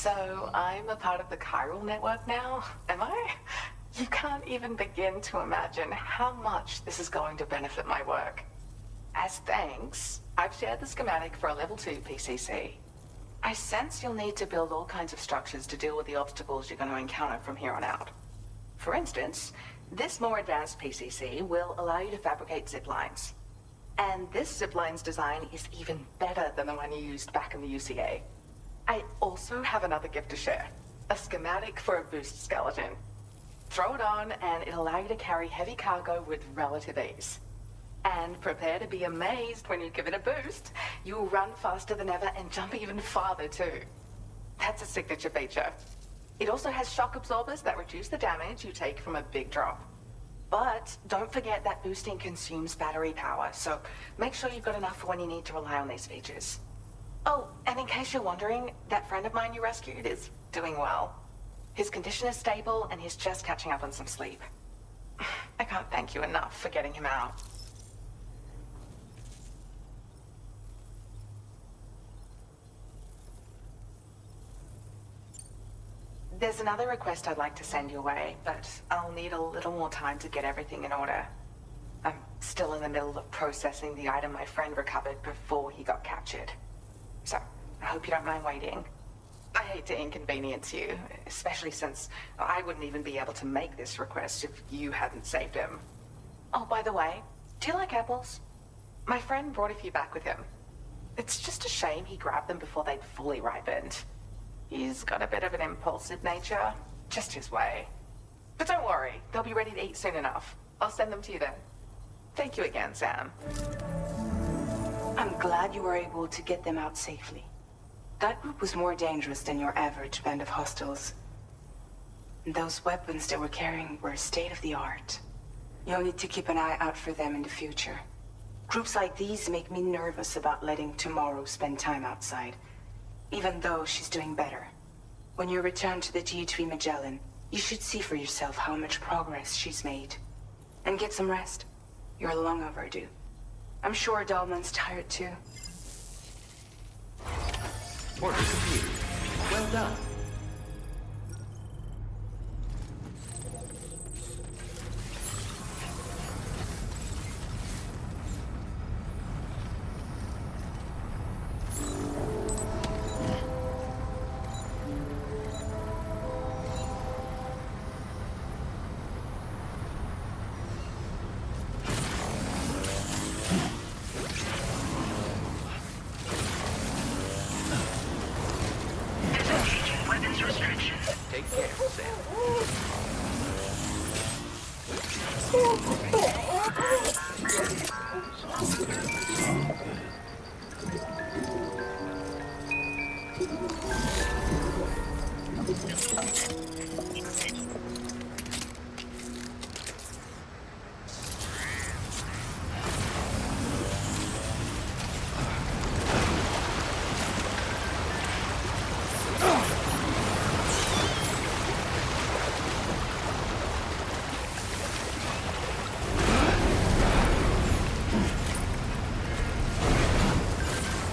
So I'm a part of the chiral network now, am I? You can't even begin to imagine how much this is going to benefit my work. As thanks, I've shared the schematic for a level 2 PCC. I sense you'll need to build all kinds of structures to deal with the obstacles you're going to encounter from here on out. For instance, this more advanced PCC will allow you to fabricate zip lines. And this zip line's design is even better than the one you used back in the UCA. I also have another gift to share. A schematic for a boost skeleton. Throw it on and it'll allow you to carry heavy cargo with relative ease. And prepare to be amazed when you give it a boost. You'll run faster than ever and jump even farther too. That's a signature feature. It also has shock absorbers that reduce the damage you take from a big drop. But don't forget that boosting consumes battery power, so make sure you've got enough for when you need to rely on these features. Oh, and in case you're wondering, that friend of mine you rescued is doing well. His condition is stable and he's just catching up on some sleep. I can't thank you enough for getting him out. There's another request I'd like to send your way, but I'll need a little more time to get everything in order. I'm still in the middle of processing the item my friend recovered before he got captured. So, I hope you don't mind waiting. I hate to inconvenience you, especially since I wouldn't even be able to make this request if you hadn't saved him. Oh, by the way, do you like apples? My friend brought a few back with him. It's just a shame he grabbed them before they'd fully ripened. He's got a bit of an impulsive nature, just his way. But don't worry, they'll be ready to eat soon enough. I'll send them to you then. Thank you again, Sam. I'm glad you were able to get them out safely. That group was more dangerous than your average band of hostiles. Those weapons they were carrying were state-of-the-art. You'll need to keep an eye out for them in the future. Groups like these make me nervous about letting Tomorrow spend time outside, even though she's doing better. When you return to the GHV Magellan, you should see for yourself how much progress she's made. And get some rest. You're long overdue. I'm sure Dahlman's tired too. Order completed. Well done. Take care, Sam.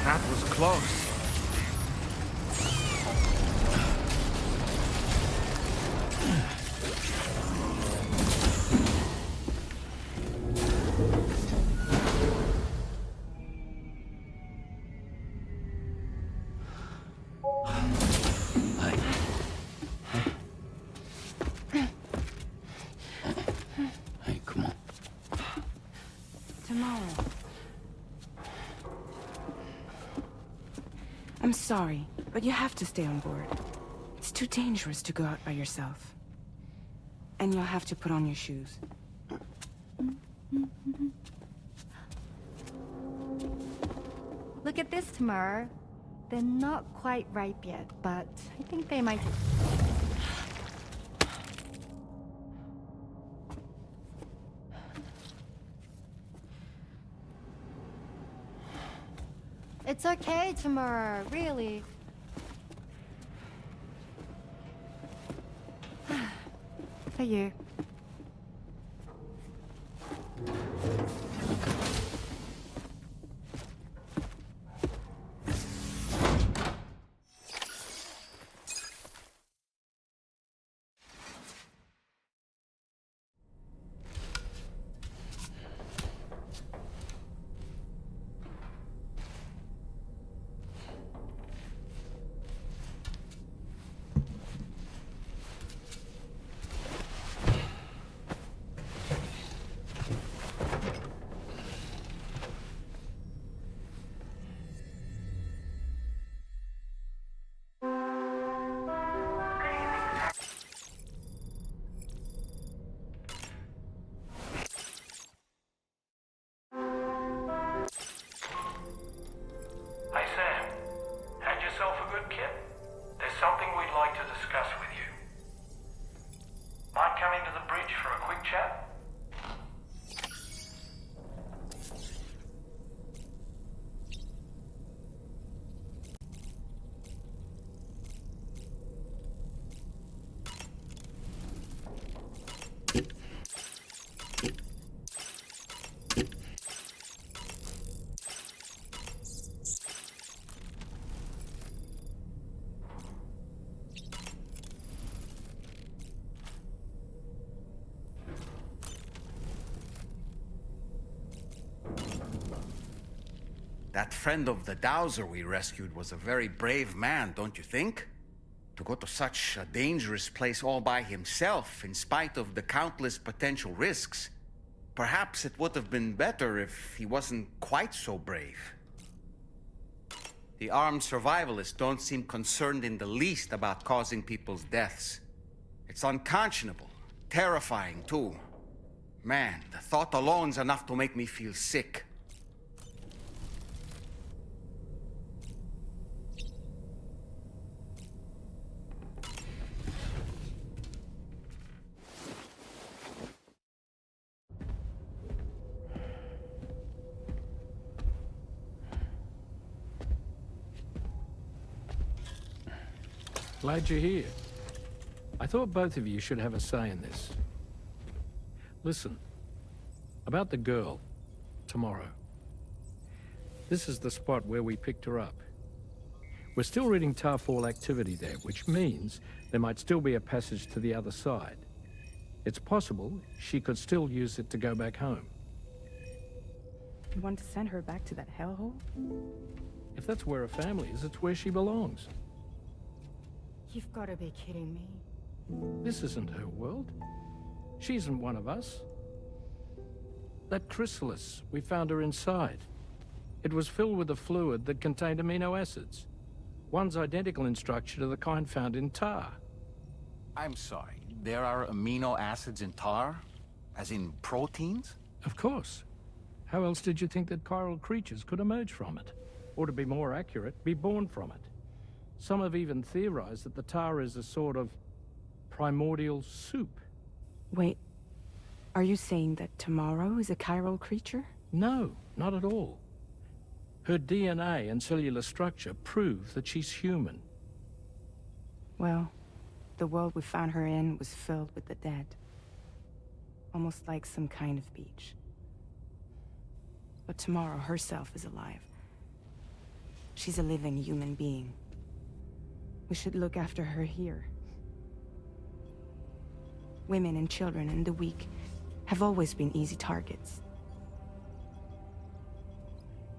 That was close. Hey, come on. Tomorrow. I'm sorry, but you have to stay on board. It's too dangerous to go out by yourself. And you'll have to put on your shoes. Look at this, Tamar. They're not quite ripe yet, but I think they might... It's okay, Tamar, really. For you. That friend of the dowser we rescued was a very brave man, don't you think? To go to such a dangerous place all by himself, in spite of the countless potential risks. Perhaps it would have been better if he wasn't quite so brave. The armed survivalists don't seem concerned in the least about causing people's deaths. It's unconscionable, terrifying too. Man, the thought alone's enough to make me feel sick. Glad you're here. I thought both of you should have a say in this. Listen, about the girl, tomorrow. This is the spot where we picked her up. We're still reading Tarfall activity there, which means there might still be a passage to the other side. It's possible she could still use it to go back home. You want to send her back to that hellhole? If that's where her family is, it's where she belongs. You've got to be kidding me. This isn't her world. She isn't one of us. That chrysalis, we found her inside. It was filled with a fluid that contained amino acids. One's identical in structure to the kind found in tar. I'm sorry, there are amino acids in tar? As in proteins? Of course. How else did you think that chiral creatures could emerge from it? Or to be more accurate, be born from it? Some have even theorized that the tar is a sort of primordial soup. Wait, are you saying that tomorrow is a chiral creature? No, not at all. Her DNA and cellular structure prove that she's human. Well, the world we found her in was filled with the dead. Almost like some kind of beach. But tomorrow herself is alive. She's a living human being. We should look after her here. Women and children and the weak have always been easy targets.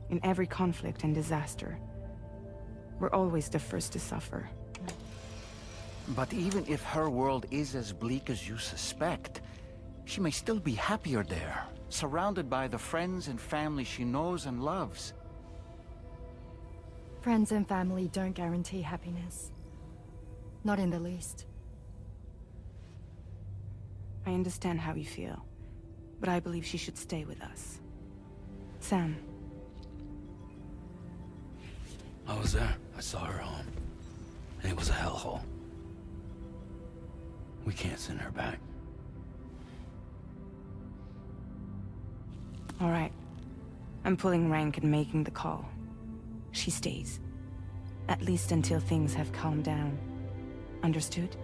In every conflict and disaster, we're always the first to suffer. But even if her world is as bleak as you suspect, she may still be happier there, surrounded by the friends and family she knows and loves. Friends and family don't guarantee happiness. Not in the least. I understand how you feel, but I believe she should stay with us. Sam. I was there. I saw her home. And it was a hellhole. We can't send her back. All right. I'm pulling rank and making the call. She stays. At least until things have calmed down. Understood?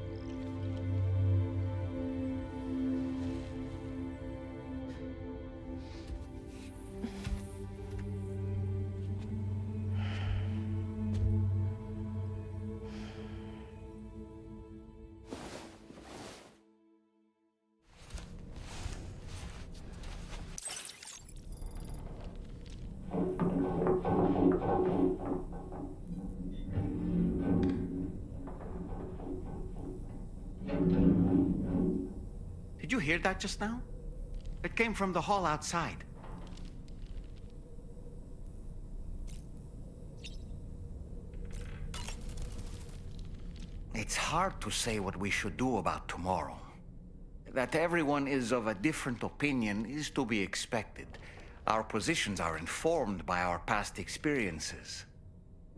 Did you hear that just now? It came from the hall outside. It's hard to say what we should do about tomorrow. That everyone is of a different opinion is to be expected. Our positions are informed by our past experiences.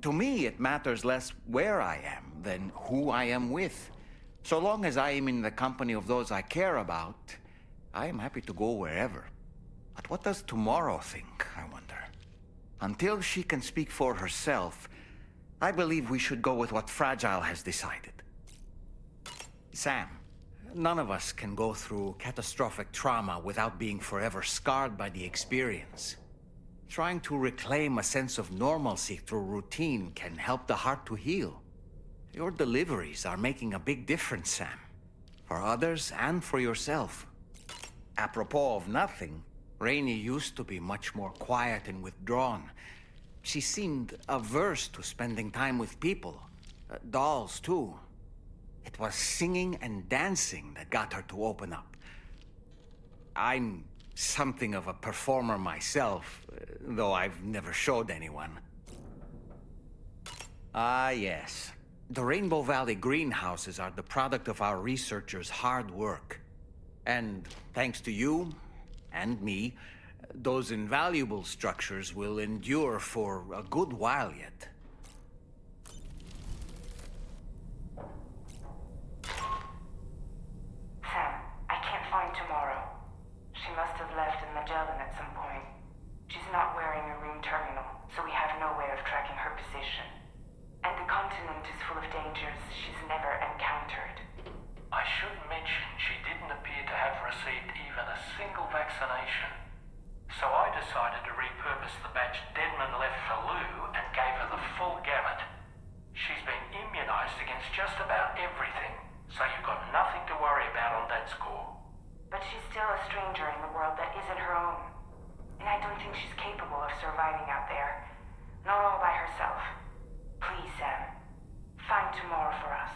To me, it matters less where I am than who I am with. So long as I am in the company of those I care about, I am happy to go wherever. But what does tomorrow think, I wonder? Until she can speak for herself, I believe we should go with what Fragile has decided. Sam, none of us can go through catastrophic trauma without being forever scarred by the experience. Trying to reclaim a sense of normalcy through routine can help the heart to heal. Your deliveries are making a big difference, Sam. For others and for yourself. Apropos of nothing, Rainey used to be much more quiet and withdrawn. She seemed averse to spending time with people. Dolls, too. It was singing and dancing that got her to open up. I'm something of a performer myself, though I've never showed anyone. Ah, yes. The Rainbow Valley greenhouses are the product of our researchers' hard work. And thanks to you and me, those invaluable structures will endure for a good while yet. Sam, I can't find Tomorrow. She must have left in Magellan at some point. She's not wearing a room terminal, so we have no way of tracking her position. And the continent is full of dangers she's never encountered. I should mention she didn't appear to have received even a single vaccination. So I decided to repurpose the batch Denman left for Lou and gave her the full gamut. She's been immunized against just about everything, so you've got nothing to worry about on that score. But she's still a stranger in the world that isn't her own. And I don't think she's capable of surviving out there. Not all by herself. Please, Sam. Find Tomorrow for us.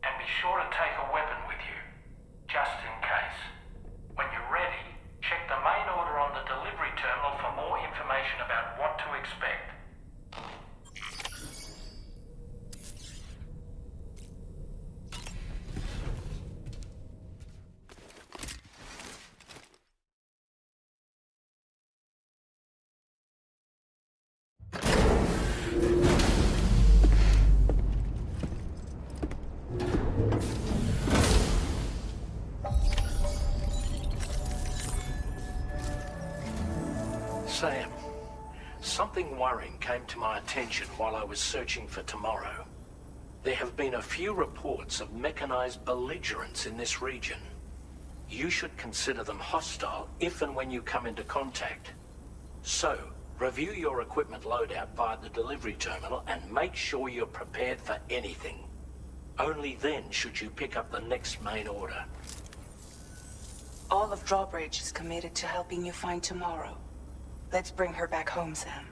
And be sure to take a weapon with you, just in case. When you're ready, check the main order on the delivery terminal for more information about what to expect. Sam, something worrying came to my attention while I was searching for Tomorrow. There have been a few reports of mechanized belligerents in this region. You should consider them hostile if and when you come into contact. So, review your equipment loadout via the delivery terminal and make sure you're prepared for anything. Only then should you pick up the next main order. All of Drawbridge is committed to helping you find Tomorrow. Let's bring her back home, Sam.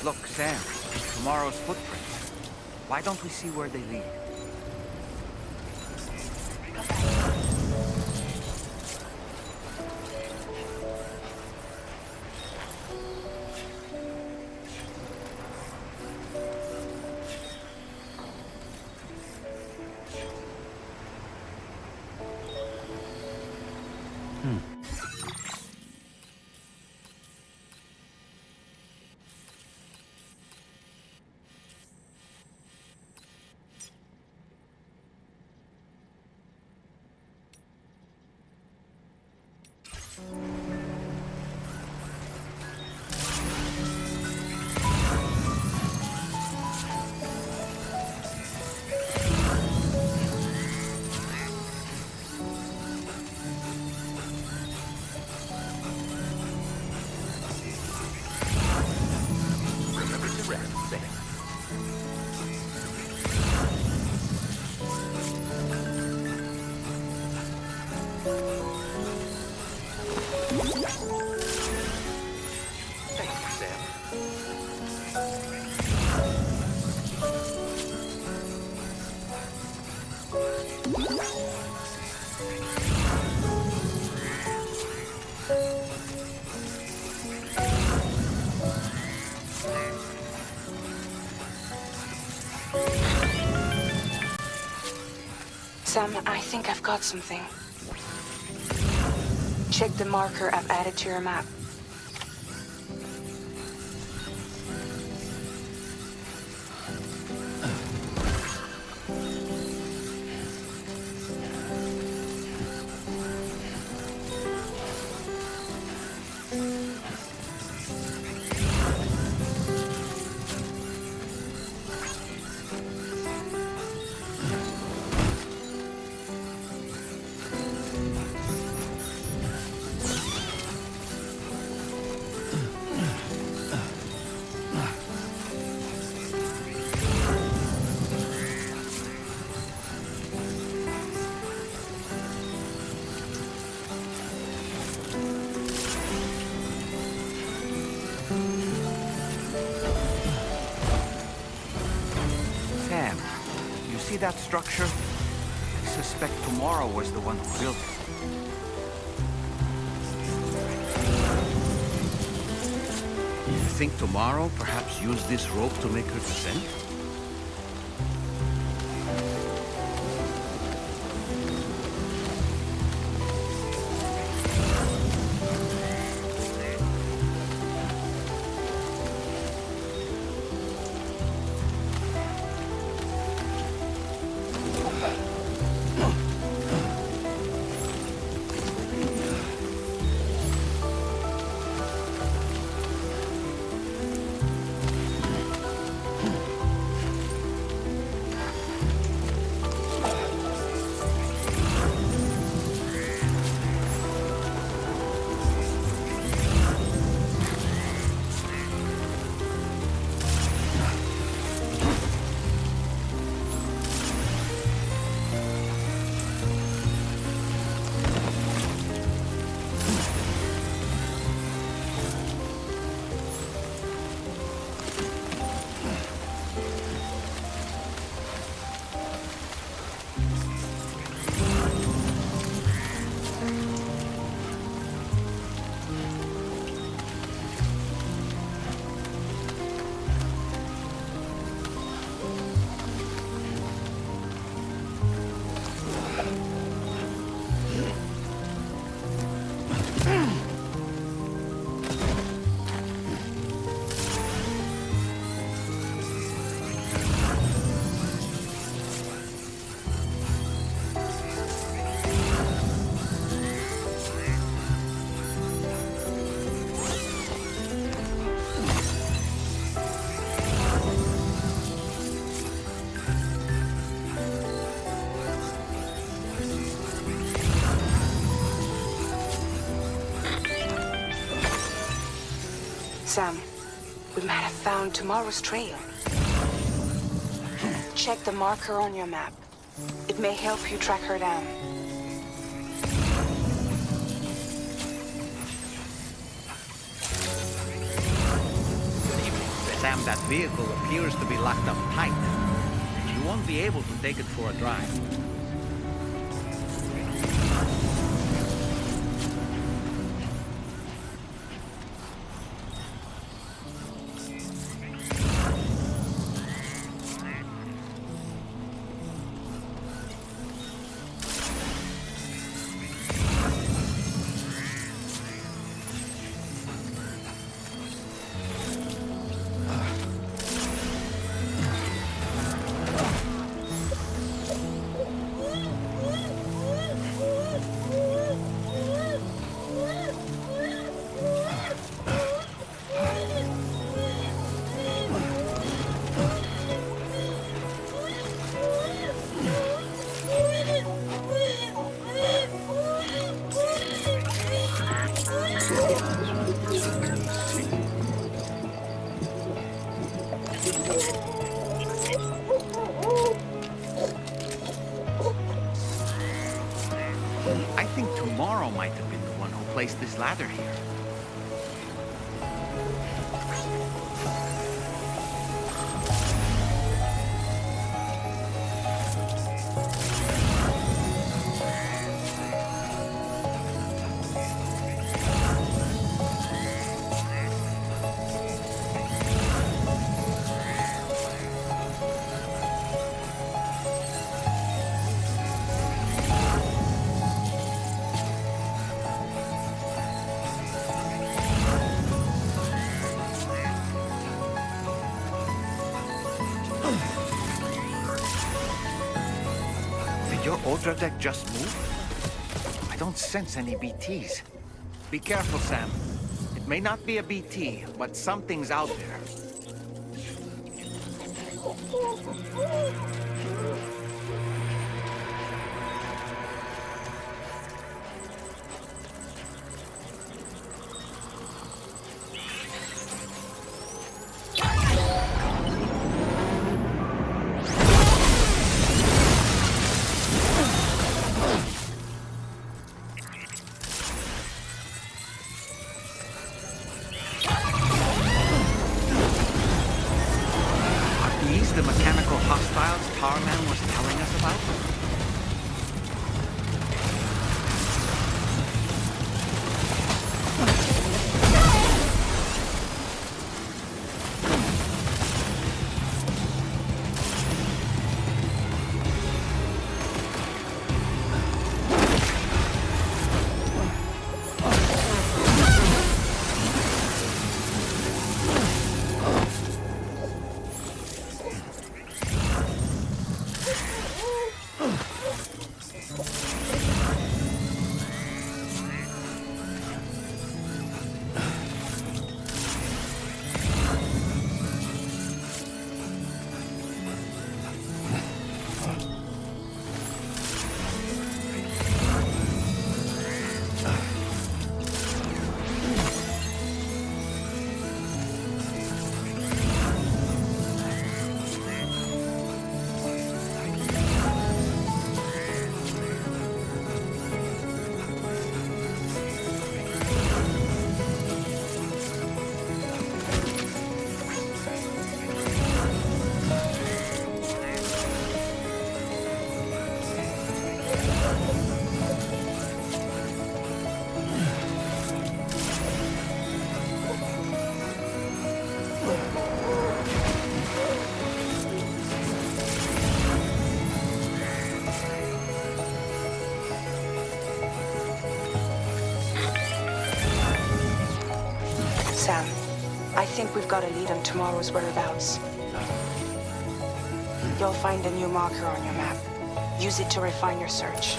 Look, Sam, Tomorrow's footprints. Why don't we see where they lead? Sam, I think I've got something. Check the marker I've added to your map. That structure? I suspect Tomorrow was the one who built it. You think Tomorrow perhaps used this rope to make her descent? Sam, we might have found Tomorrow's trail. Check the marker on your map. It may help you track her down. Sam, that vehicle appears to be locked up tight. You won't be able to take it for a drive. I think Tomorrow might have been the one who placed this ladder here. Your Odra deck just moved? I don't sense any BTs. Be careful, Sam. It may not be a BT, but something's out there. The mechanical hostiles Powerman was telling us about? Sam, I think we've got a lead on Tomorrow's whereabouts. You'll find a new marker on your map. Use it to refine your search.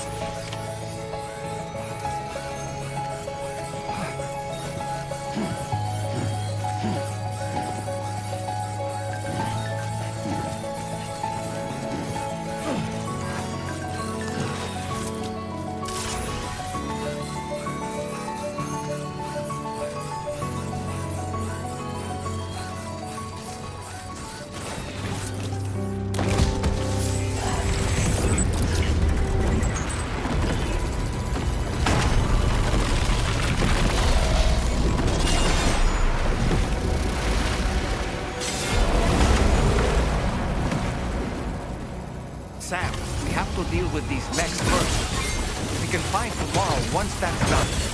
Sam, we have to deal with these mechs first. We can find Tomorrow once that's done.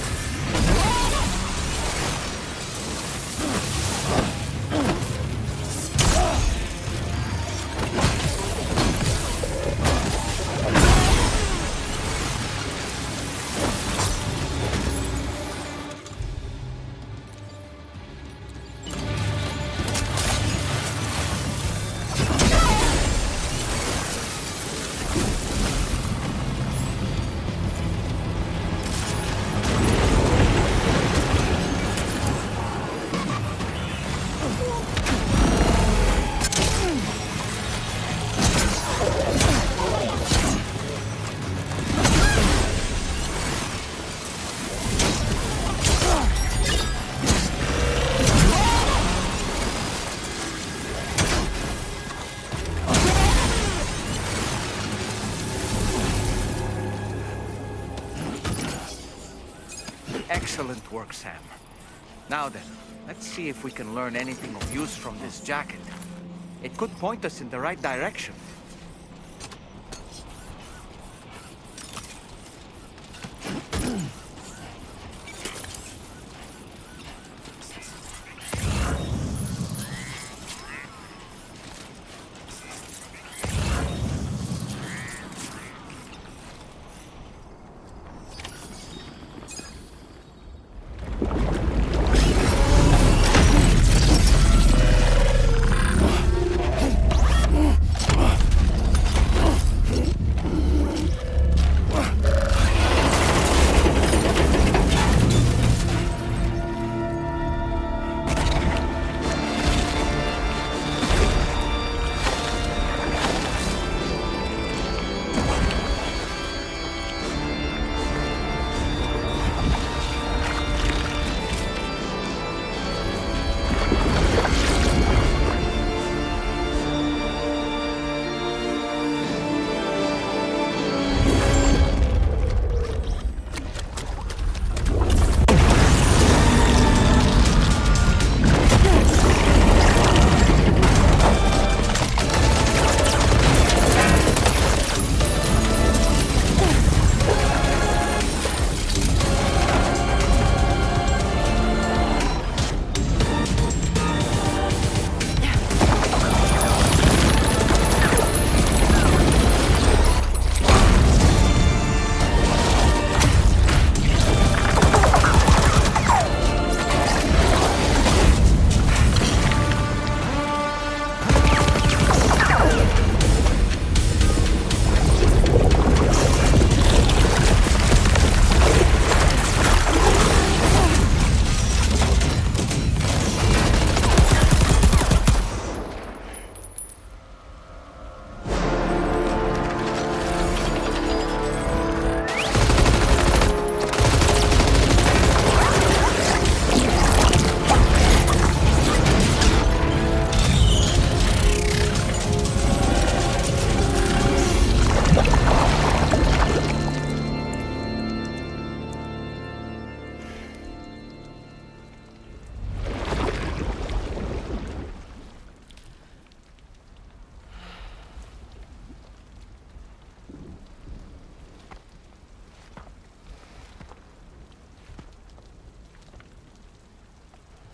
Excellent work, Sam. Now then, let's see if we can learn anything of use from this jacket. It could point us in the right direction.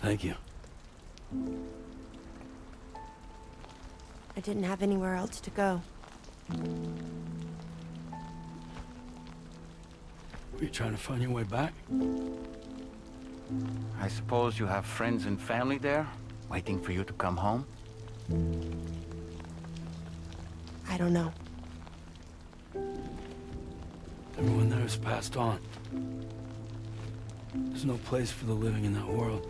Thank you. I didn't have anywhere else to go. Were you trying to find your way back? I suppose you have friends and family there, waiting for you to come home? I don't know. Everyone there has passed on. There's no place for the living in that world.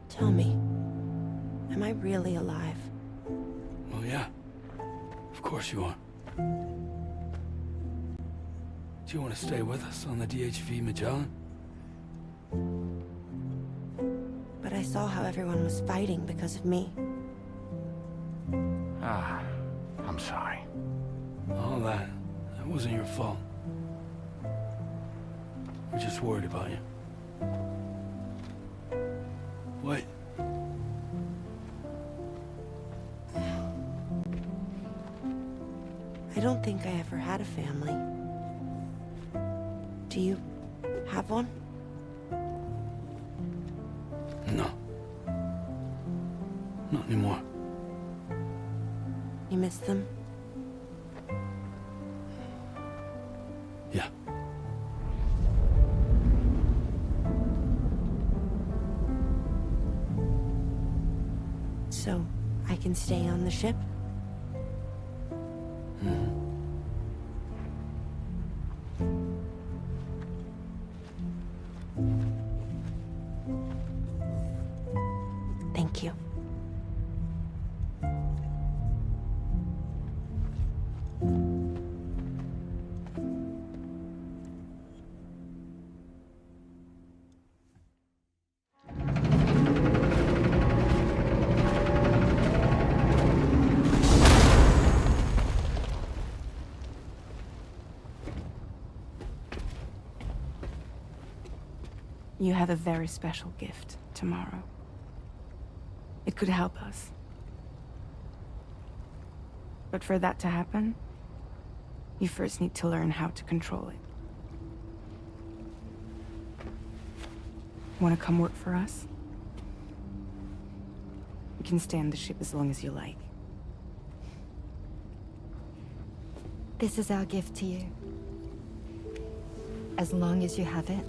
Tell me, am I really alive? Well, yeah. Of course you are. Do you want to stay with us on the DHV Magellan? But I saw how everyone was fighting because of me. Ah, I'm sorry. All that wasn't your fault. We're just worried about you. Wait. I don't think I ever had a family. Do you have one? No. Not anymore. You miss them? Yeah. So, I can stay on the ship? You have a very special gift tomorrow. It could help us. But for that to happen, you first need to learn how to control it. Want to come work for us? You can stay on the ship as long as you like. This is our gift to you. As long as you have it,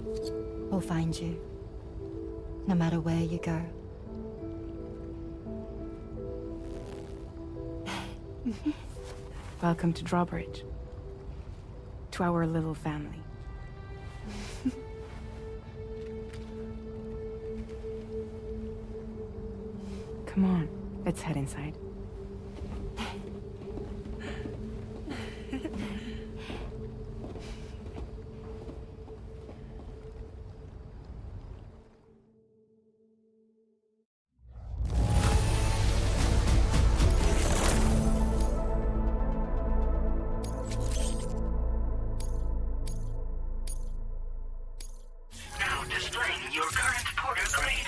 we'll find you. No matter where you go. Welcome to Drawbridge. To our little family. Come on, let's head inside. Now displaying your current porter grade.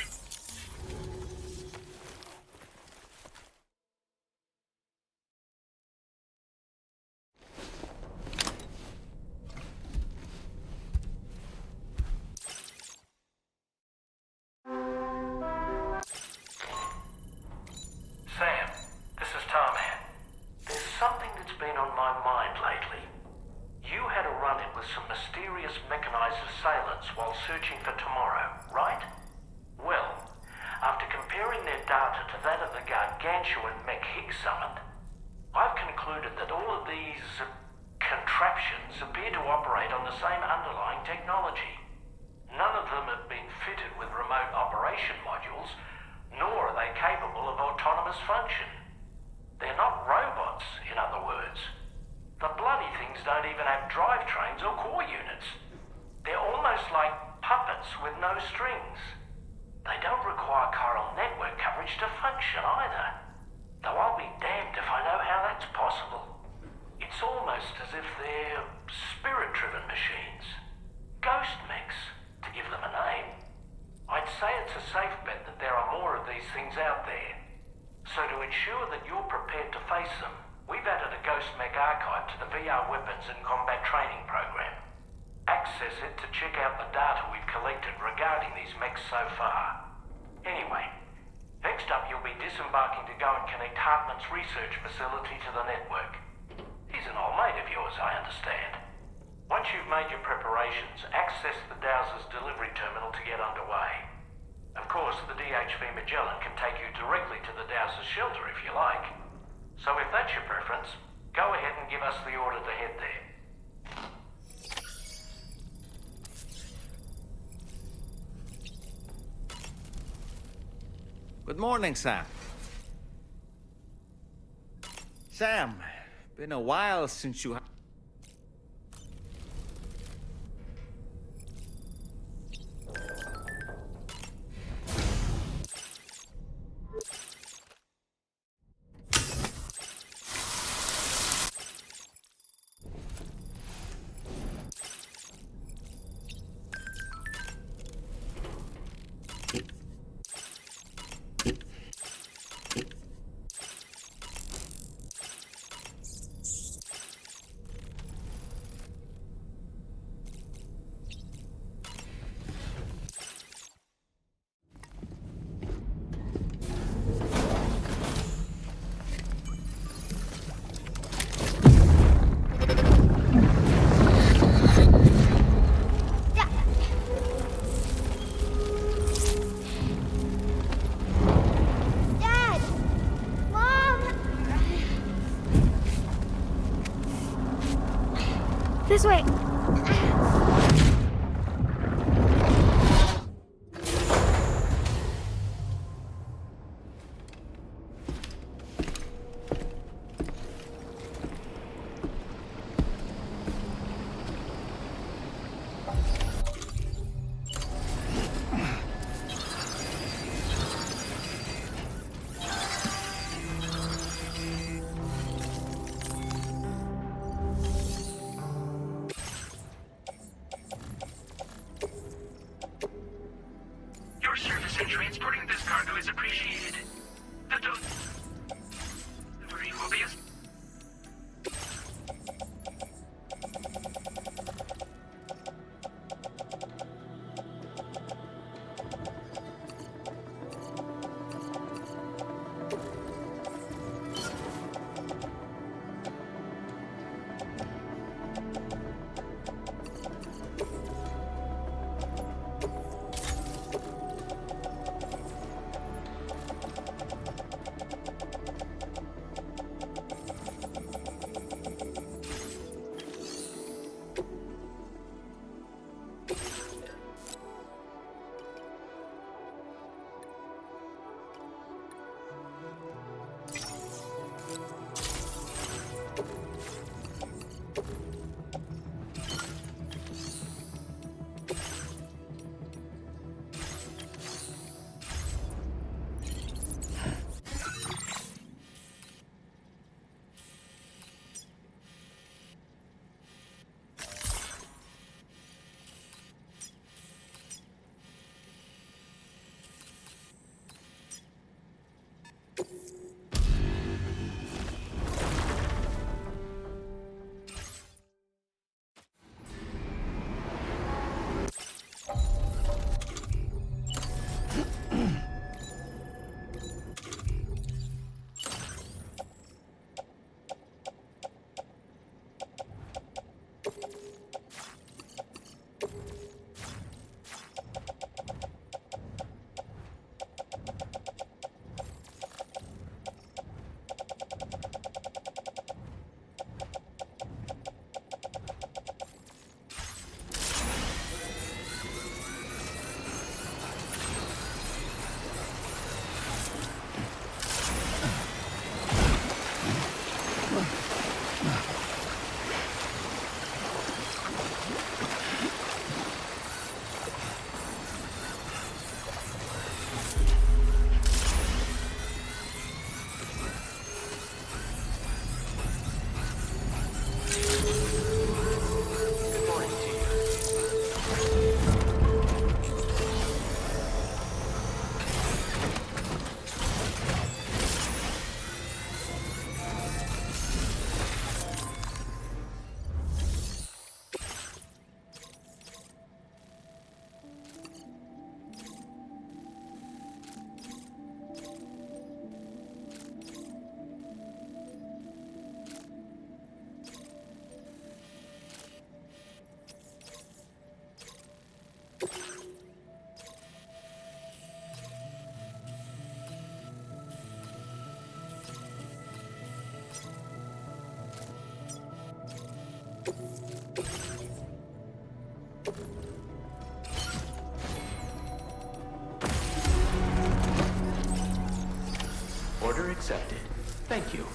Sam, this is Tarman. There's something that's been on my mind lately. You had a run-in with some mysterious mechanized assailants while searching for Tomorrow, right? Well, after comparing their data to that of the gargantuan mech Higgs summoned, I've concluded that all of these contraptions appear to operate on the same underlying technology. None of them have been fitted with remote operation modules, nor are they capable of autonomous function. They're not robots, in other words. The bloody things don't even have drivetrains or core units. They're almost like puppets with no strings. They don't require chiral network coverage to function either. Though I'll be damned if I know how that's possible. It's almost as if they're spirit-driven machines. Ghost Mechs, to give them a name. I'd say it's a safe bet that there are more of these things out there. So to ensure that you're prepared to face them, we've added a Ghost Mech archive to the VR weapons and combat training program. Access it to check out the data we've collected regarding these mechs so far. Anyway, next up you'll be disembarking to go and connect Hartman's research facility to the network. He's an old mate of yours, I understand. Once you've made your preparations, access the Dowser's delivery terminal to get underway. Of course, the DHV Magellan can take you directly to the Dowser's shelter if you like. So if that's your preference, go ahead and give us the order to head there. Good morning, Sam. Sam, been a while since you... This way. assistance in transporting this cargo is appreciated. The delivery will be as... Order accepted. Thank you.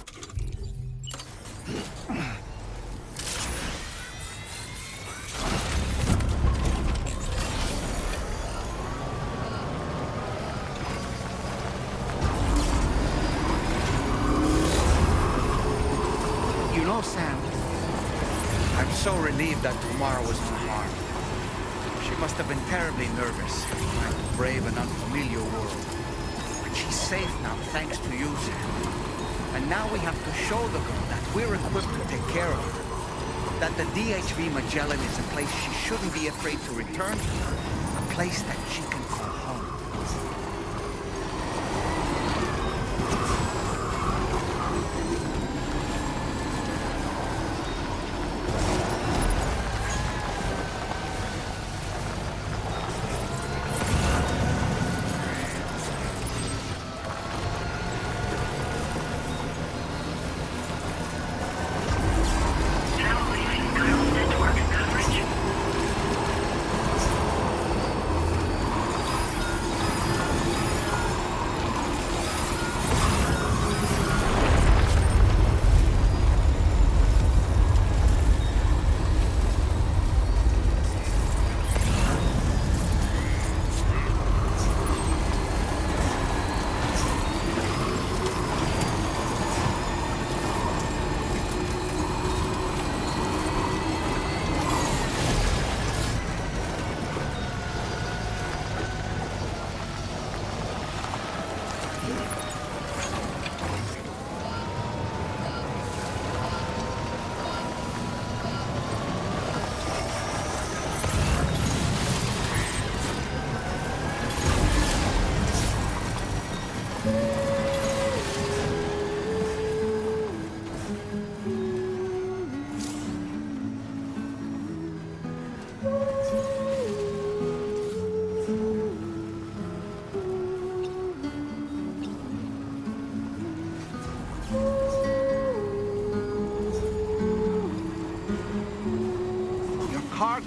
You know, Sam, I'm so relieved that tomorrow was unharmed. She must have been terribly nervous, trying to brave an unfamiliar world. But she's safe now, thanks to you, Sam. And now we have to show the girl that we're equipped to take care of her. That the DHV Magellan is a place she shouldn't be afraid to return to. A place that she can call home.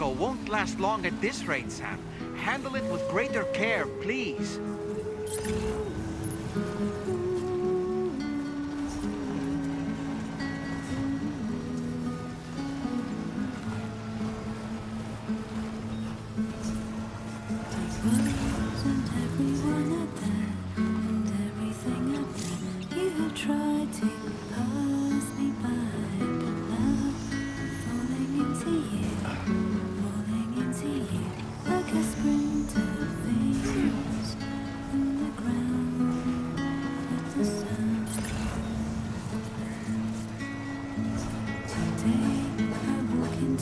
cargo won't last long at this rate, Sam. Handle it with greater care, please.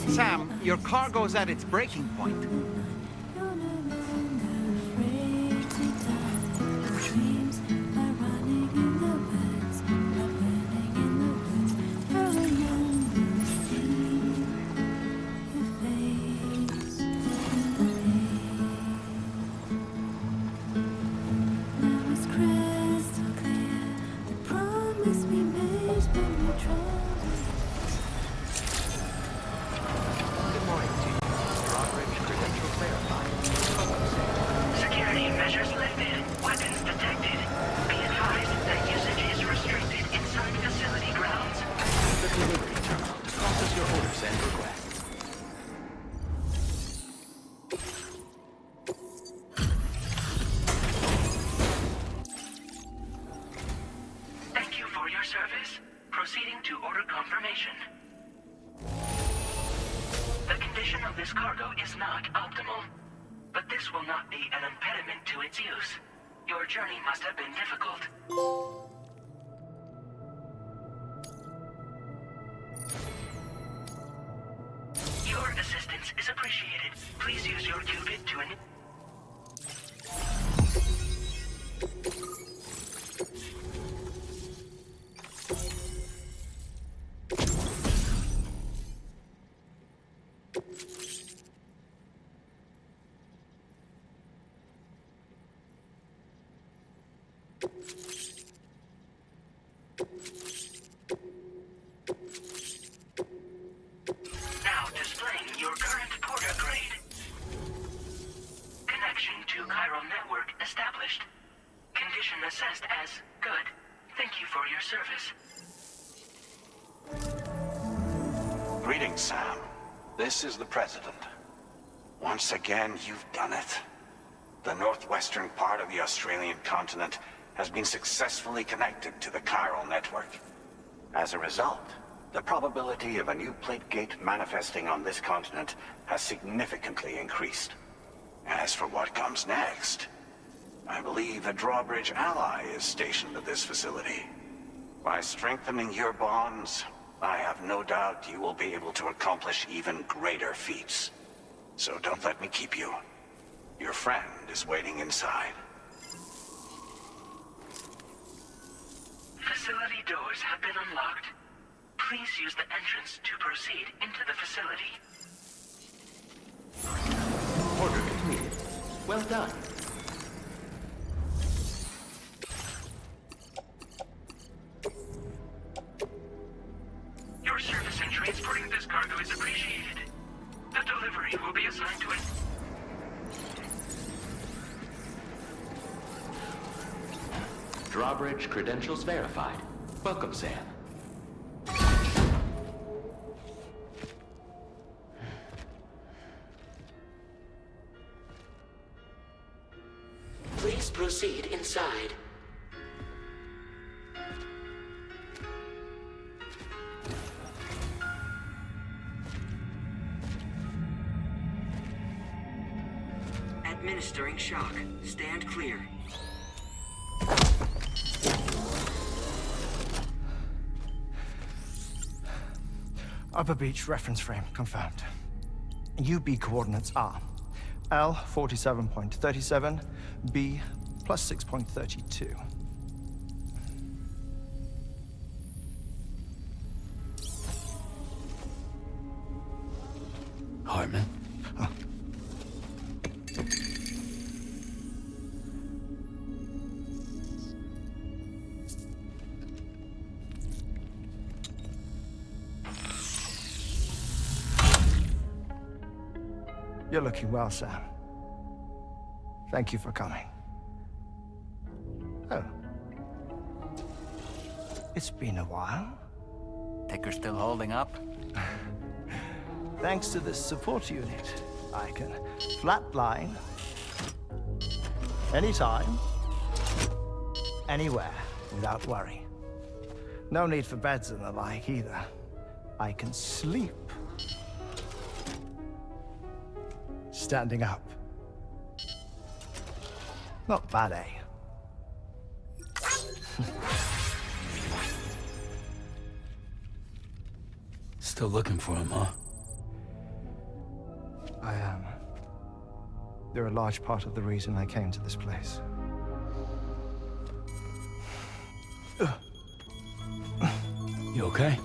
Sam, your cargo's at its breaking point. Security measures lifted. Weapons detected. Be advised that usage is restricted inside facility grounds. The delivery terminal to process your orders and requests. Thank you for your service. Proceeding to order confirmation. The condition of this cargo is not optimal, but this will not be an impediment to its use. Your journey must have been difficult. Your assistance is appreciated. Please use your qubit to Now displaying your current porter grade. Connection to chiral network established. Condition assessed as good. Thank you for your service. Greetings, Sam. This is the President. Once again, you've done it. The northwestern part of the Australian continent has been successfully connected to the chiral network. As a result, the probability of a new plate gate manifesting on this continent has significantly increased. As for what comes next, I believe a drawbridge ally is stationed at this facility. By strengthening your bonds, I have no doubt you will be able to accomplish even greater feats. So don't let me keep you. Your friend is waiting inside. Facility doors have been unlocked. Please use the entrance to proceed into the facility. Order completed. Well done. Your service in transporting this cargo is appreciated. The delivery will be assigned to it. Drawbridge credentials verified. Welcome, Sam. Please proceed inside. Administering shock. Stand clear. Upper Beach reference frame confirmed. UB coordinates are L 47.37, B plus 6.32. Hartman? You're looking well, Sam. Thank you for coming. Oh. It's been a while. Ticker still holding up? Thanks to this support unit, I can flatline anytime, anywhere, without worry. No need for beds and the like either. I can sleep standing up. Not bad, eh? Still looking for him, huh? I am. They're a large part of the reason I came to this place. You okay?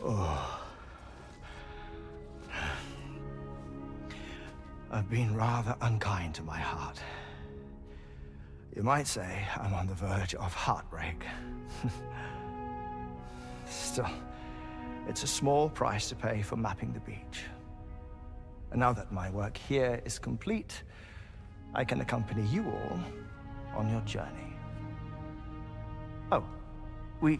Oh. I've been rather unkind to my heart. You might say I'm on the verge of heartbreak. Still, it's a small price to pay for mapping the beach. And now that my work here is complete, I can accompany you all on your journey. Oh, we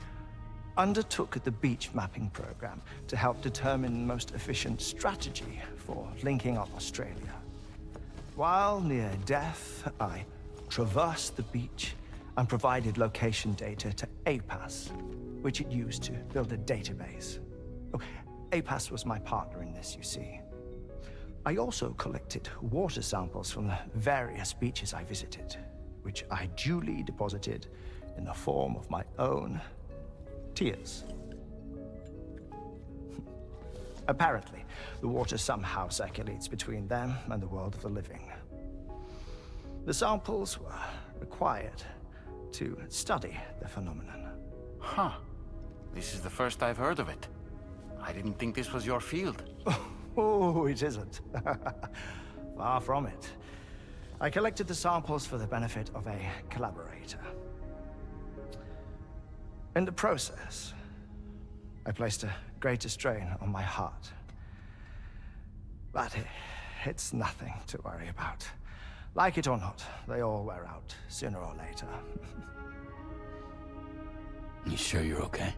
undertook the beach mapping program to help determine the most efficient strategy for linking up Australia. While near Death, I traversed the beach and provided location data to APAS, which it used to build a database. Oh, APAS was my partner in this, you see. I also collected water samples from the various beaches I visited, which I duly deposited in the form of my own tears. Apparently, the water somehow circulates between them and the world of the living. The samples were required to study the phenomenon. Huh. This is the first I've heard of it. I didn't think this was your field. Oh, it isn't. Far from it. I collected the samples for the benefit of a collaborator. In the process, I placed a greater strain on my heart. But it's nothing to worry about. Like it or not, they all wear out sooner or later. You sure you're okay?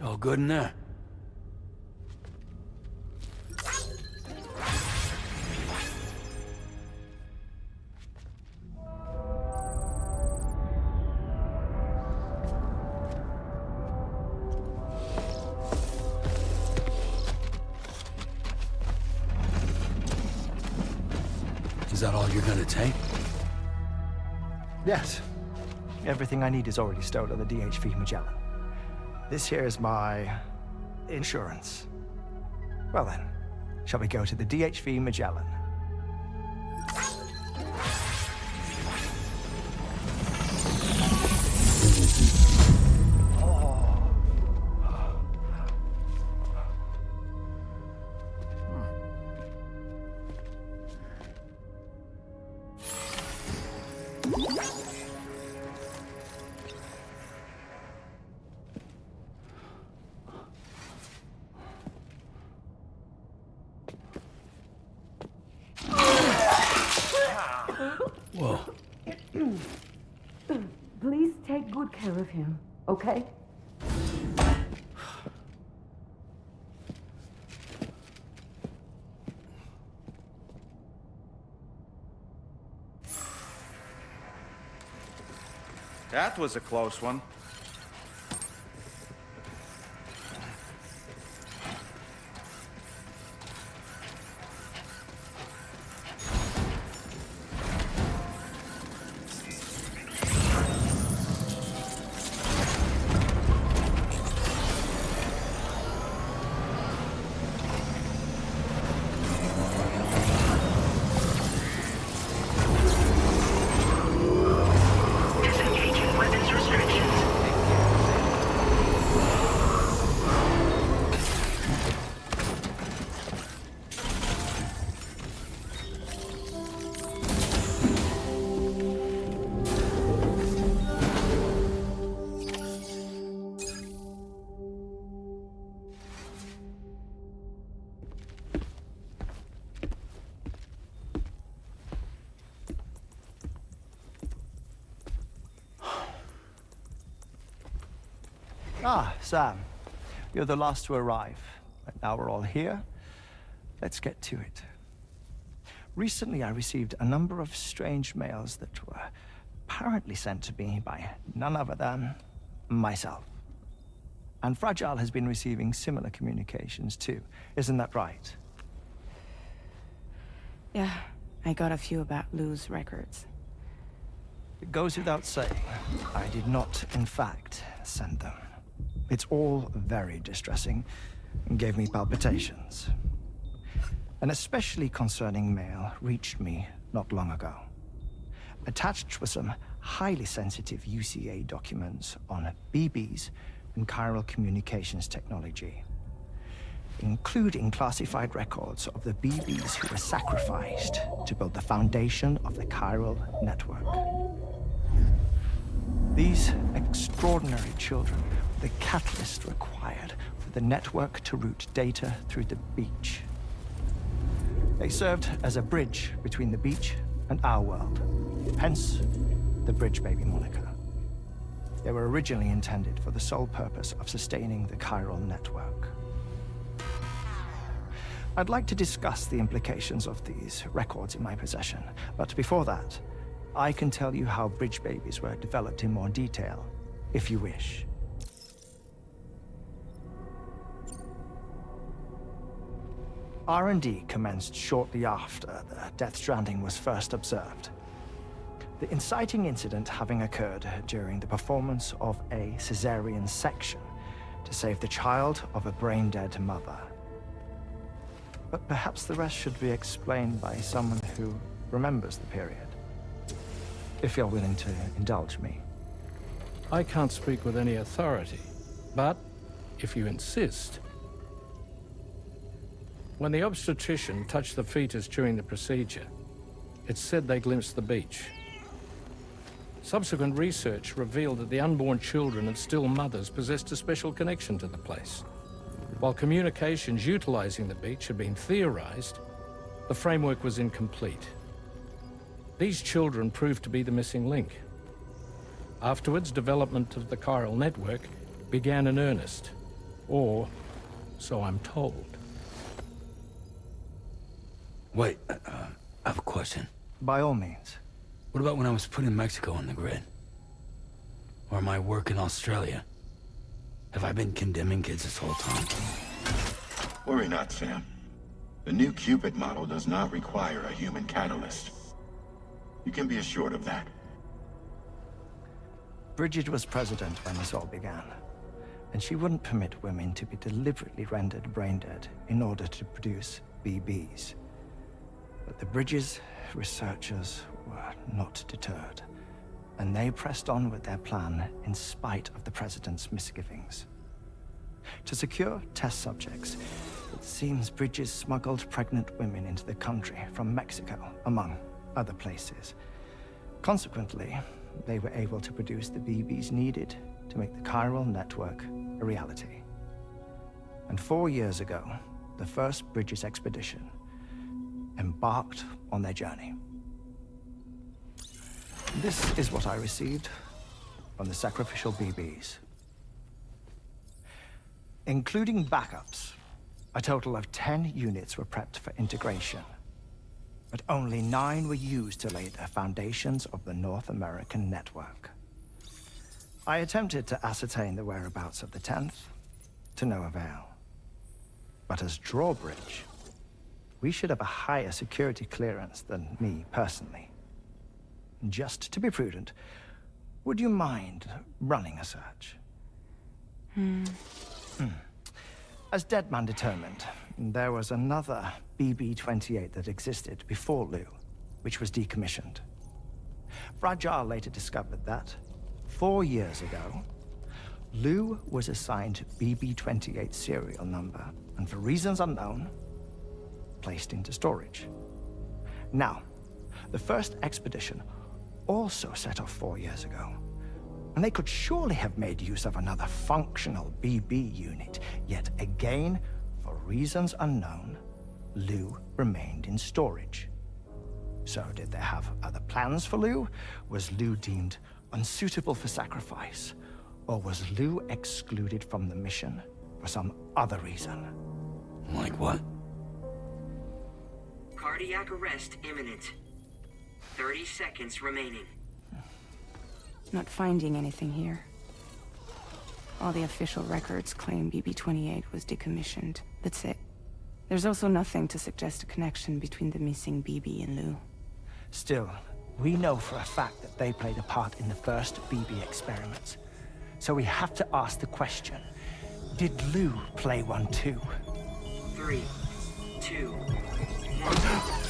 All good in there? Is that all you're gonna take? Yes. Everything I need is already stowed on the DHV Magellan. This here is my insurance. Well then, shall we go to the DHV Magellan? Whoa. Please take good care of him, okay? That was a close one. Ah, Sam. You're the last to arrive. But now we're all here. Let's get to it. Recently, I received a number of strange mails that were apparently sent to me by none other than myself. And Fragile has been receiving similar communications too. Isn't that right? Yeah, I got a few about Lou's records. It goes without saying, I did not, in fact, send them. It's all very distressing and gave me palpitations. An especially concerning mail reached me not long ago. Attached were some highly sensitive UCA documents on BBs and chiral communications technology, including classified records of the BBs who were sacrificed to build the foundation of the chiral network. These extraordinary children were the catalyst required for the network to route data through the beach. They served as a bridge between the beach and our world, hence the Bridge Baby moniker. They were originally intended for the sole purpose of sustaining the chiral network. I'd like to discuss the implications of these records in my possession, but before that, I can tell you how Bridge Babies were developed in more detail, if you wish. R&D commenced shortly after the Death Stranding was first observed. The inciting incident having occurred during the performance of a cesarean section to save the child of a brain-dead mother. But perhaps the rest should be explained by someone who remembers the period. If you're willing to indulge me. I can't speak with any authority, but if you insist. When the obstetrician touched the fetus during the procedure, it's said they glimpsed the beach. Subsequent research revealed that the unborn children and still mothers possessed a special connection to the place. While communications utilizing the beach had been theorized, the framework was incomplete. These children proved to be the missing link. Afterwards, development of the chiral network began in earnest, or so I'm told. Wait, I have a question. By all means. What about when I was putting Mexico on the grid? Or my work in Australia? Have I been condemning kids this whole time? Worry not, Sam. The new Cupid model does not require a human catalyst. You can be assured of that. Bridget was president when this all began, and she wouldn't permit women to be deliberately rendered brain-dead in order to produce BBs. But the Bridges researchers were not deterred, and they pressed on with their plan in spite of the president's misgivings. To secure test subjects, it seems Bridges smuggled pregnant women into the country from Mexico, among other places. Consequently, they were able to produce the BBs needed to make the chiral network a reality. And 4 years ago, the first Bridges expedition embarked on their journey. This is what I received from the sacrificial BBs. Including backups, a total of 10 units were prepped for integration, but only 9 were used to lay the foundations of the North American network. I attempted to ascertain the whereabouts of the 10th, to no avail. But as drawbridge, we should have a higher security clearance than me personally. Just to be prudent, would you mind running a search? As Deadman determined, there was another BB-28 that existed before Lou, which was decommissioned. Fragile later discovered that, 4 years ago, Lou was assigned BB-28 serial number, and for reasons unknown, placed into storage. Now, the first expedition also set off 4 years ago, and they could surely have made use of another functional BB unit, yet again, for reasons unknown, Lou remained in storage. So did they have other plans for Lou? Was Lou deemed unsuitable for sacrifice? Or was Lou excluded from the mission for some other reason? Like what? Cardiac arrest imminent. 30 seconds remaining. Not finding anything here. All the official records claim BB-28 was decommissioned. That's it. There's also nothing to suggest a connection between the missing BB and Lou. Still, we know for a fact that they played a part in the first BB experiments. So we have to ask the question, did Lou play one too? 3, 2, 1.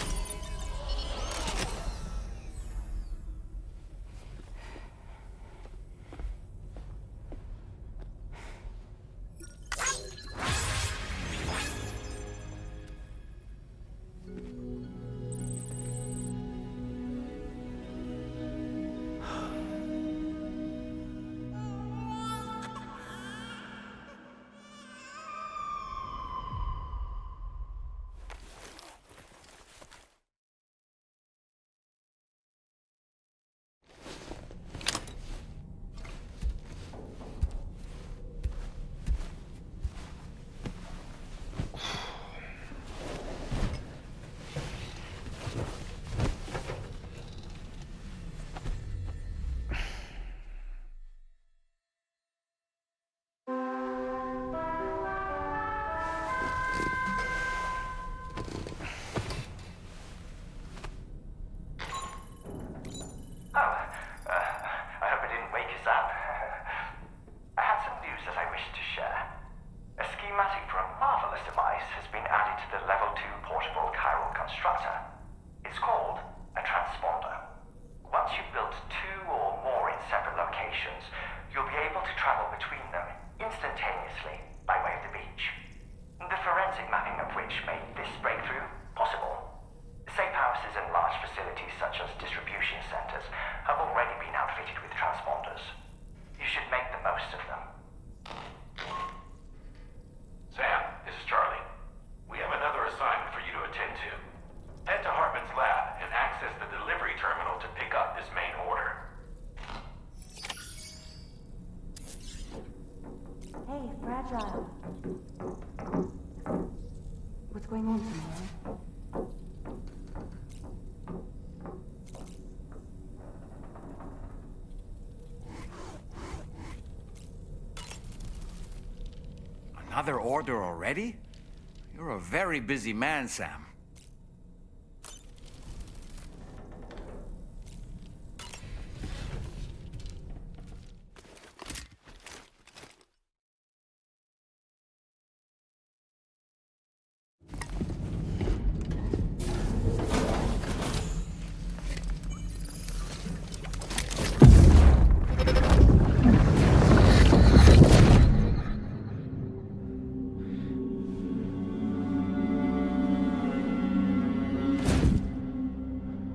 What's going on tomorrow? Another order already? You're a very busy man, Sam.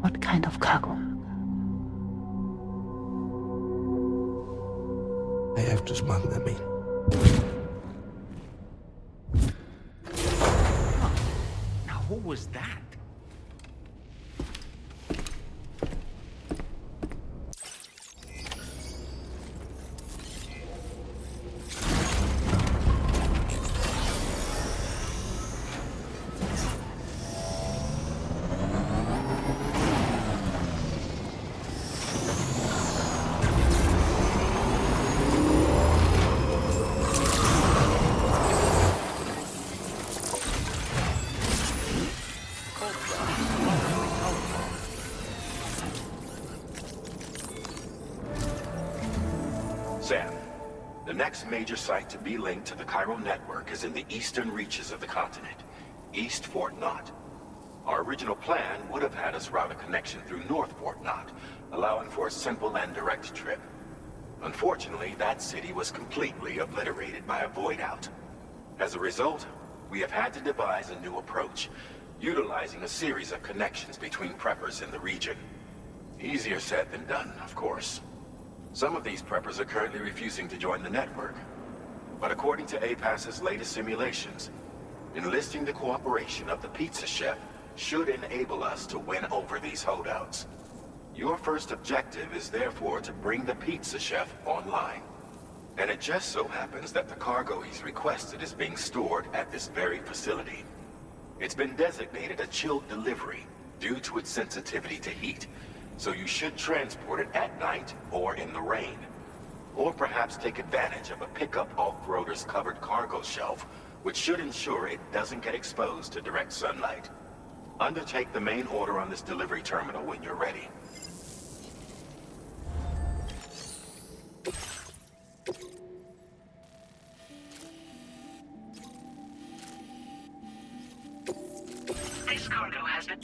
What kind of cargo? I have to smuggle them in. Now, who was that? Sam, the next major site to be linked to the Cairo network is in the eastern reaches of the continent, East Fort Knott. Our original plan would have had us route a connection through North Fort Knott, allowing for a simple and direct trip. Unfortunately, that city was completely obliterated by a void out. As a result, we have had to devise a new approach, utilizing a series of connections between preppers in the region. Easier said than done, of course. Some of these preppers are currently refusing to join the network. But according to APAS's latest simulations, enlisting the cooperation of the pizza chef should enable us to win over these holdouts. Your first objective is therefore to bring the pizza chef online. And it just so happens that the cargo he's requested is being stored at this very facility. It's been designated a chilled delivery due to its sensitivity to heat, so you should transport it at night or in the rain. Or perhaps take advantage of a pickup off-roader's covered cargo shelf, which should ensure it doesn't get exposed to direct sunlight. Undertake the main order on this delivery terminal when you're ready. This cargo has been...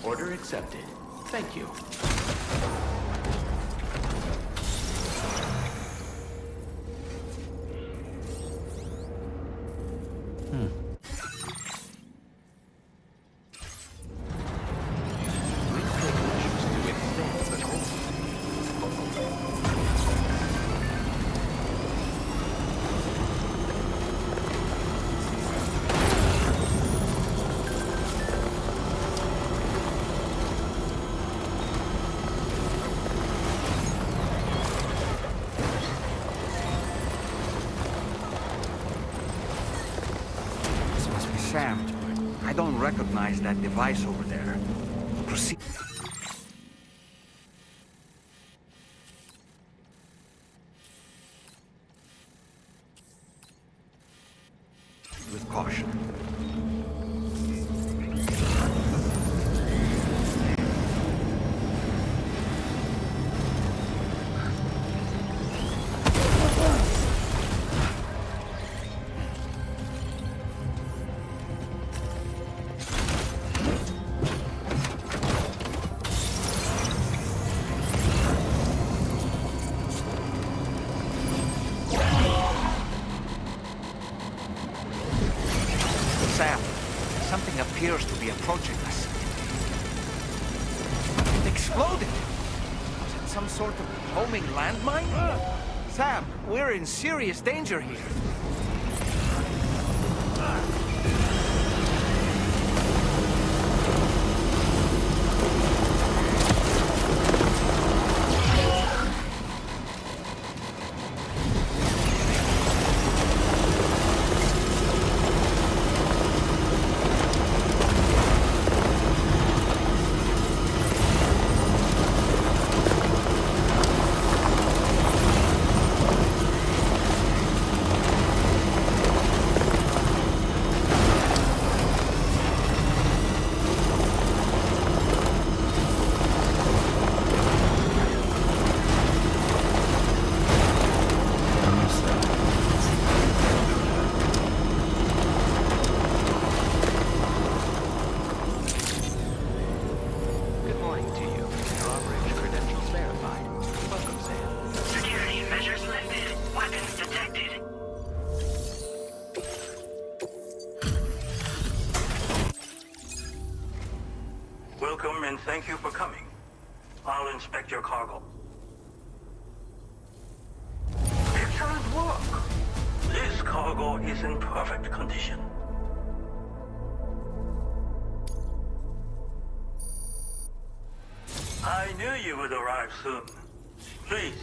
Order accepted. Thank you. Sam, I don't recognize that device over there. Proceed. With caution. Sam, something appears to be approaching us. It exploded! Was it some sort of homing landmine? Sam, we're in serious danger here. Welcome and thank you for coming. I'll inspect your cargo. Excellent work. This cargo is in perfect condition. I knew you would arrive soon. Please.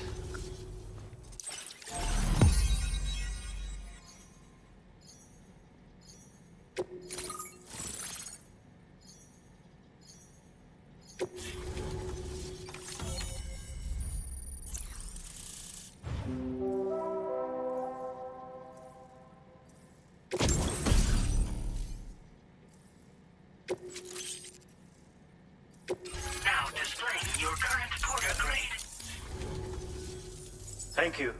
Now displaying your current porter grade. Thank you.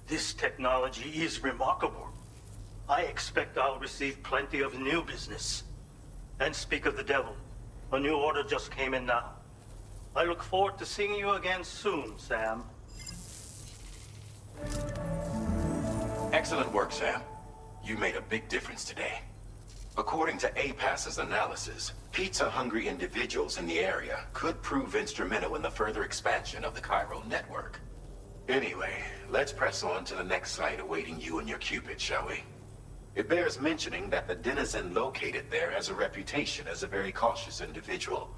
This technology is remarkable. I expect I'll receive plenty of new business. And speak of the devil, a new order just came in now. I look forward to seeing you again soon, Sam. Excellent work, Sam. You made a big difference today. According to APAS's analysis, pizza-hungry individuals in the area could prove instrumental in the further expansion of the Cairo network. Anyway, let's press on to the next site awaiting you and your Cupid, shall we? It bears mentioning that the denizen located there has a reputation as a very cautious individual.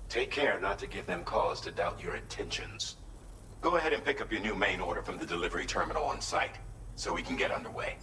Take care not to give them cause to doubt your intentions. Go ahead and pick up your new main order from the delivery terminal on site, so we can get underway.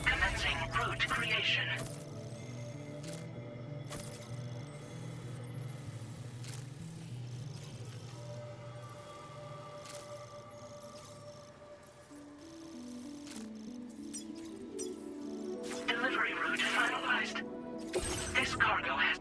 Commencing route creation. Delivery route finalized. This cargo has...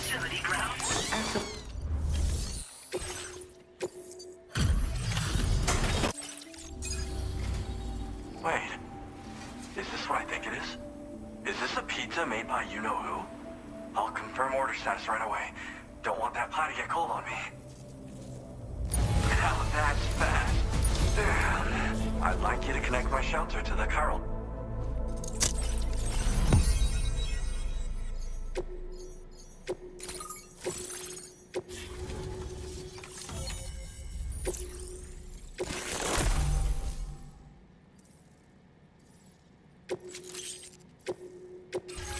facility grounds. Wait. Is this what I think it is? Is this a pizza made by you-know-who? I'll confirm order status right away. Don't want that pie to get cold on me. Now that's fast. I'd like you to connect my shelter to the Carl.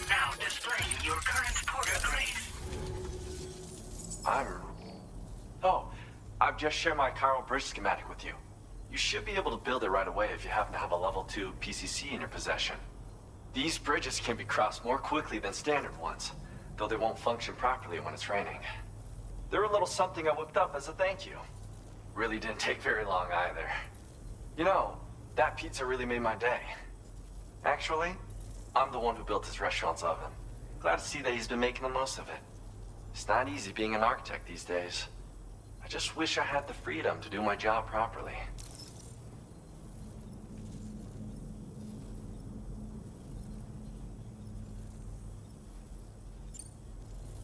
Now displaying your current porter grade. I've just shared my Chiral bridge schematic with you. You should be able to build it right away if you happen to have a level 2 PCC in your possession. These bridges can be crossed more quickly than standard ones, though they won't function properly when it's raining. They're a little something I whipped up as a thank you. Really didn't take very long either. You know, that pizza really made my day. Actually, I'm the one who built his restaurant's oven. Glad to see that he's been making the most of it. It's not easy being an architect these days. I just wish I had the freedom to do my job properly.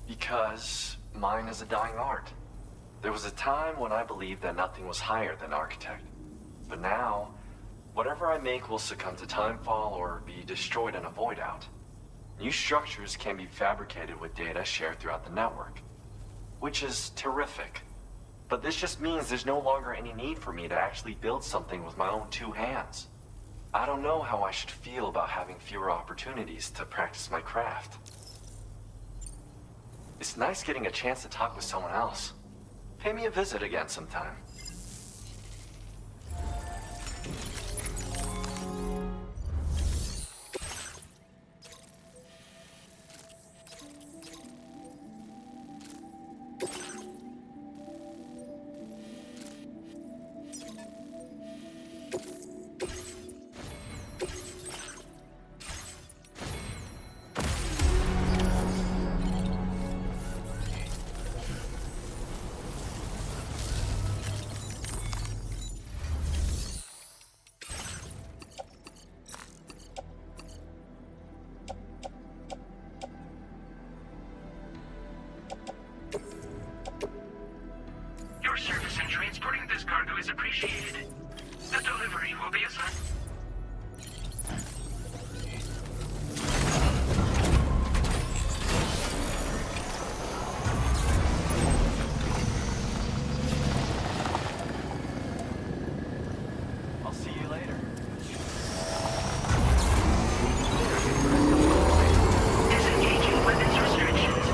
Because mine is a dying art. There was a time when I believed that nothing was higher than architect. But now, whatever I make will succumb to timefall or be destroyed in a void out. New structures can be fabricated with data shared throughout the network, which is terrific. But this just means there's no longer any need for me to actually build something with my own 2 hands. I don't know how I should feel about having fewer opportunities to practice my craft. It's nice getting a chance to talk with someone else. Pay me a visit again sometime. Your service in transporting this cargo is appreciated. The delivery will be assigned. I'll see you later. Disengaging weapons restrictions.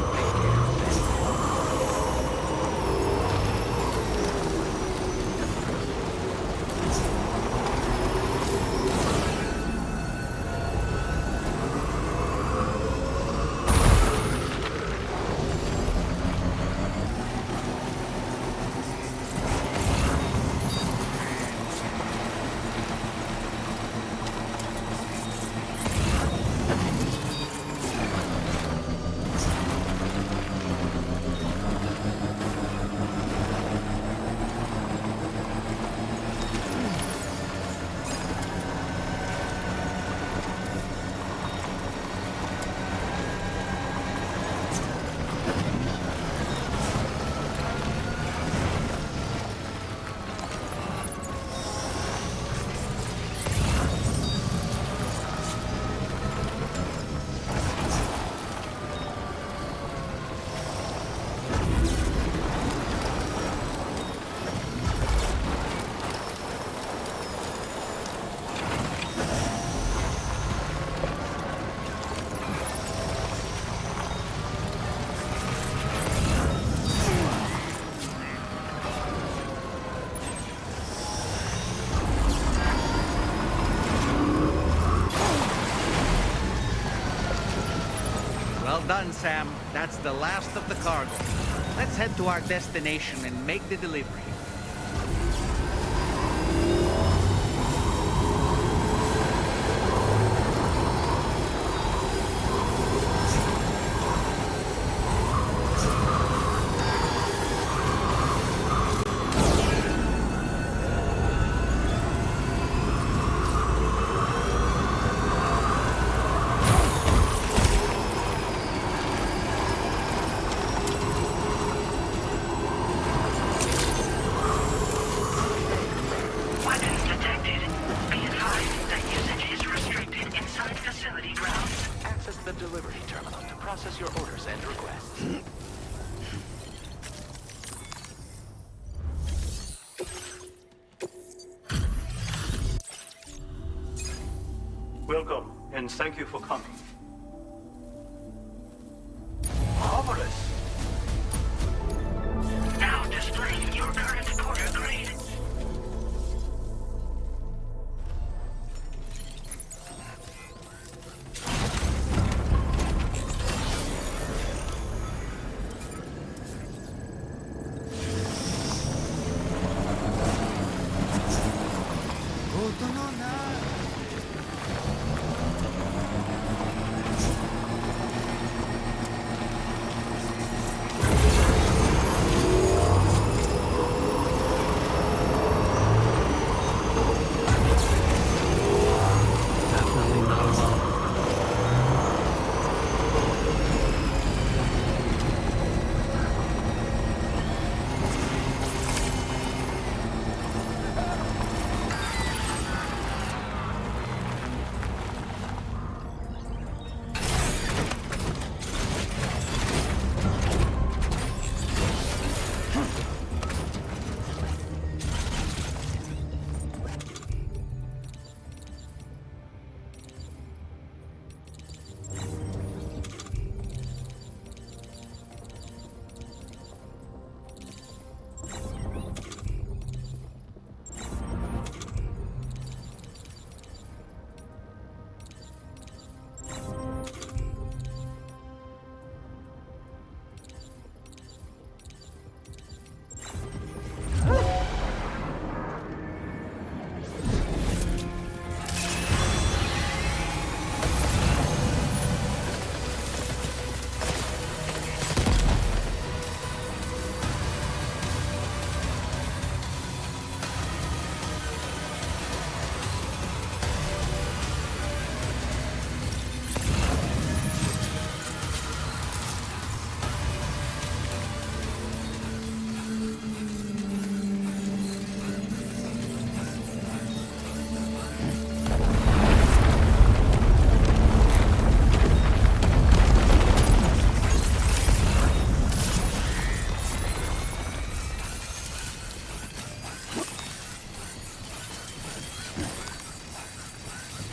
Well done, Sam. That's the last of the cargo. Let's head to our destination and make the delivery. process your orders and requests. Welcome, and thank you for coming. Marvelous! Now displaying your current porter grade.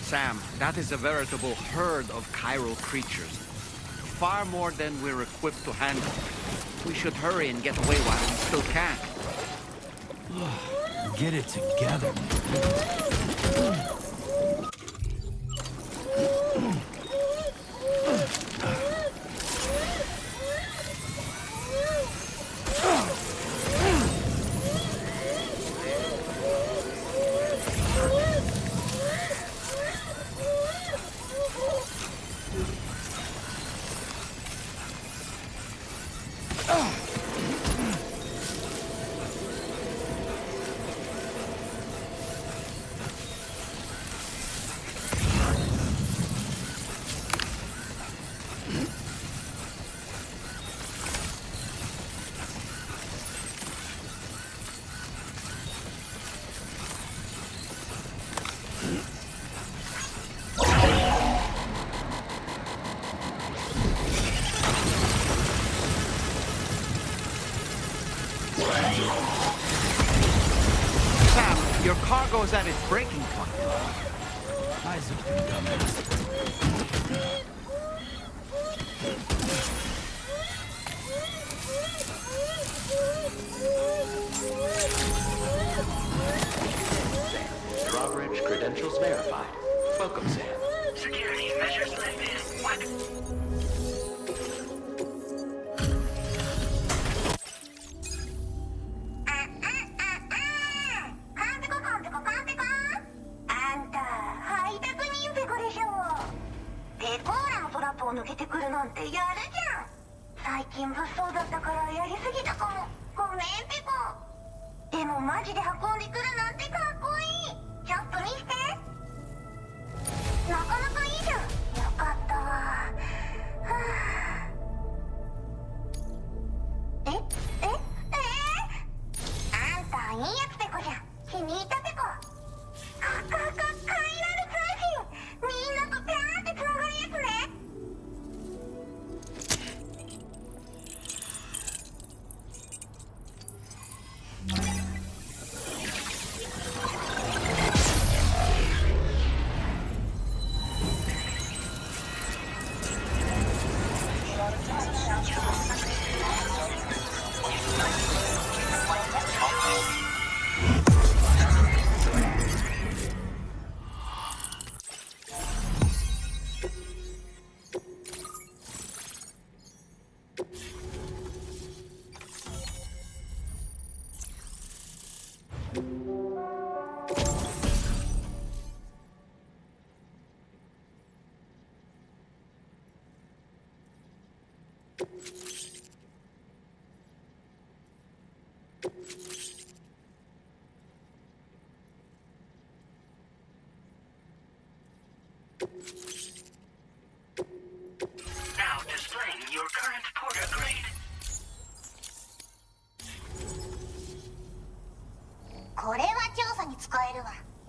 Sam, that is a veritable herd of chiral creatures. Far more than we're equipped to handle. We should hurry and get away while we still can. Get it together. Sam, your cargo's at its breaking point. Eyes open, dumbass. Drawbridge credentials verified. Welcome, Sam. Security measures lifted. What?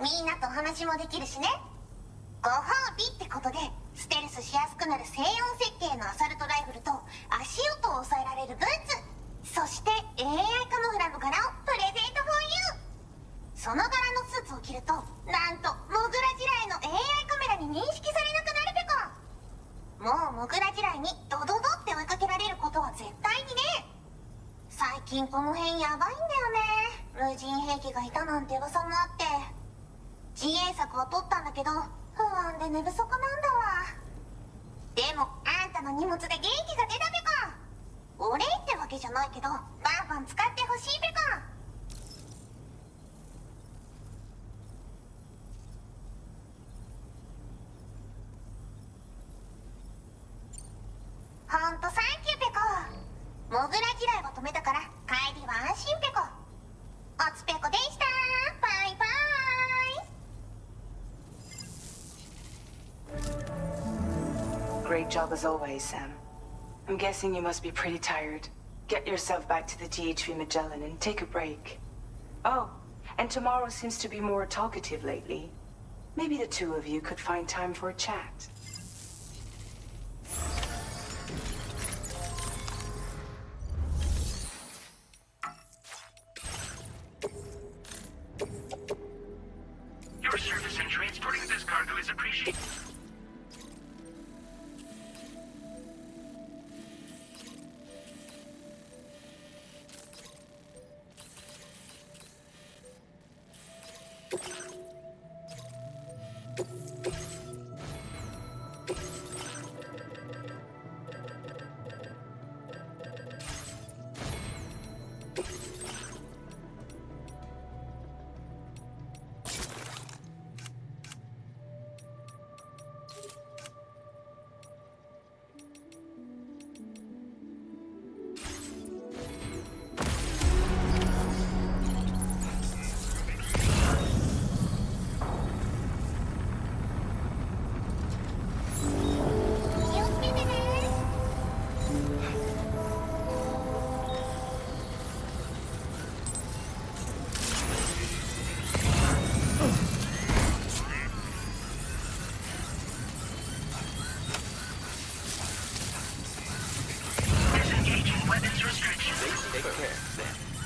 みんなとお話もできるしね。ご褒美ってことでステルスしやすくなる静音設計のアサルトライフルと足音を抑えられるブーツ、そして AI カモフラの柄をプレゼント for you。 その柄のスーツを着るとなんとモグラ地雷の AI カメラに認識されなくなるペコ。もうモグラ地雷にドドドって追いかけられることは絶対にね。最近この辺やばいんだよね。無人兵器がいたなんて噂もあって自衛策は取ったんだけど不安で寝不足なんだわ。でもあんたの荷物で元気が出たペコ。お礼ってわけじゃないけどバンバン使ってほしいペコ。ほんとサンキューペコ。モグラ地雷は止めたから帰りは安心ペコ。おつペコでした。バイバイ。 Great job as always, Sam. I'm guessing you must be pretty tired. Get yourself back to the DHV Magellan and take a break. Oh, and tomorrow seems to be more talkative lately. Maybe the two of you could find time for a chat. Your service in transporting this cargo is appreciated. Take care, then.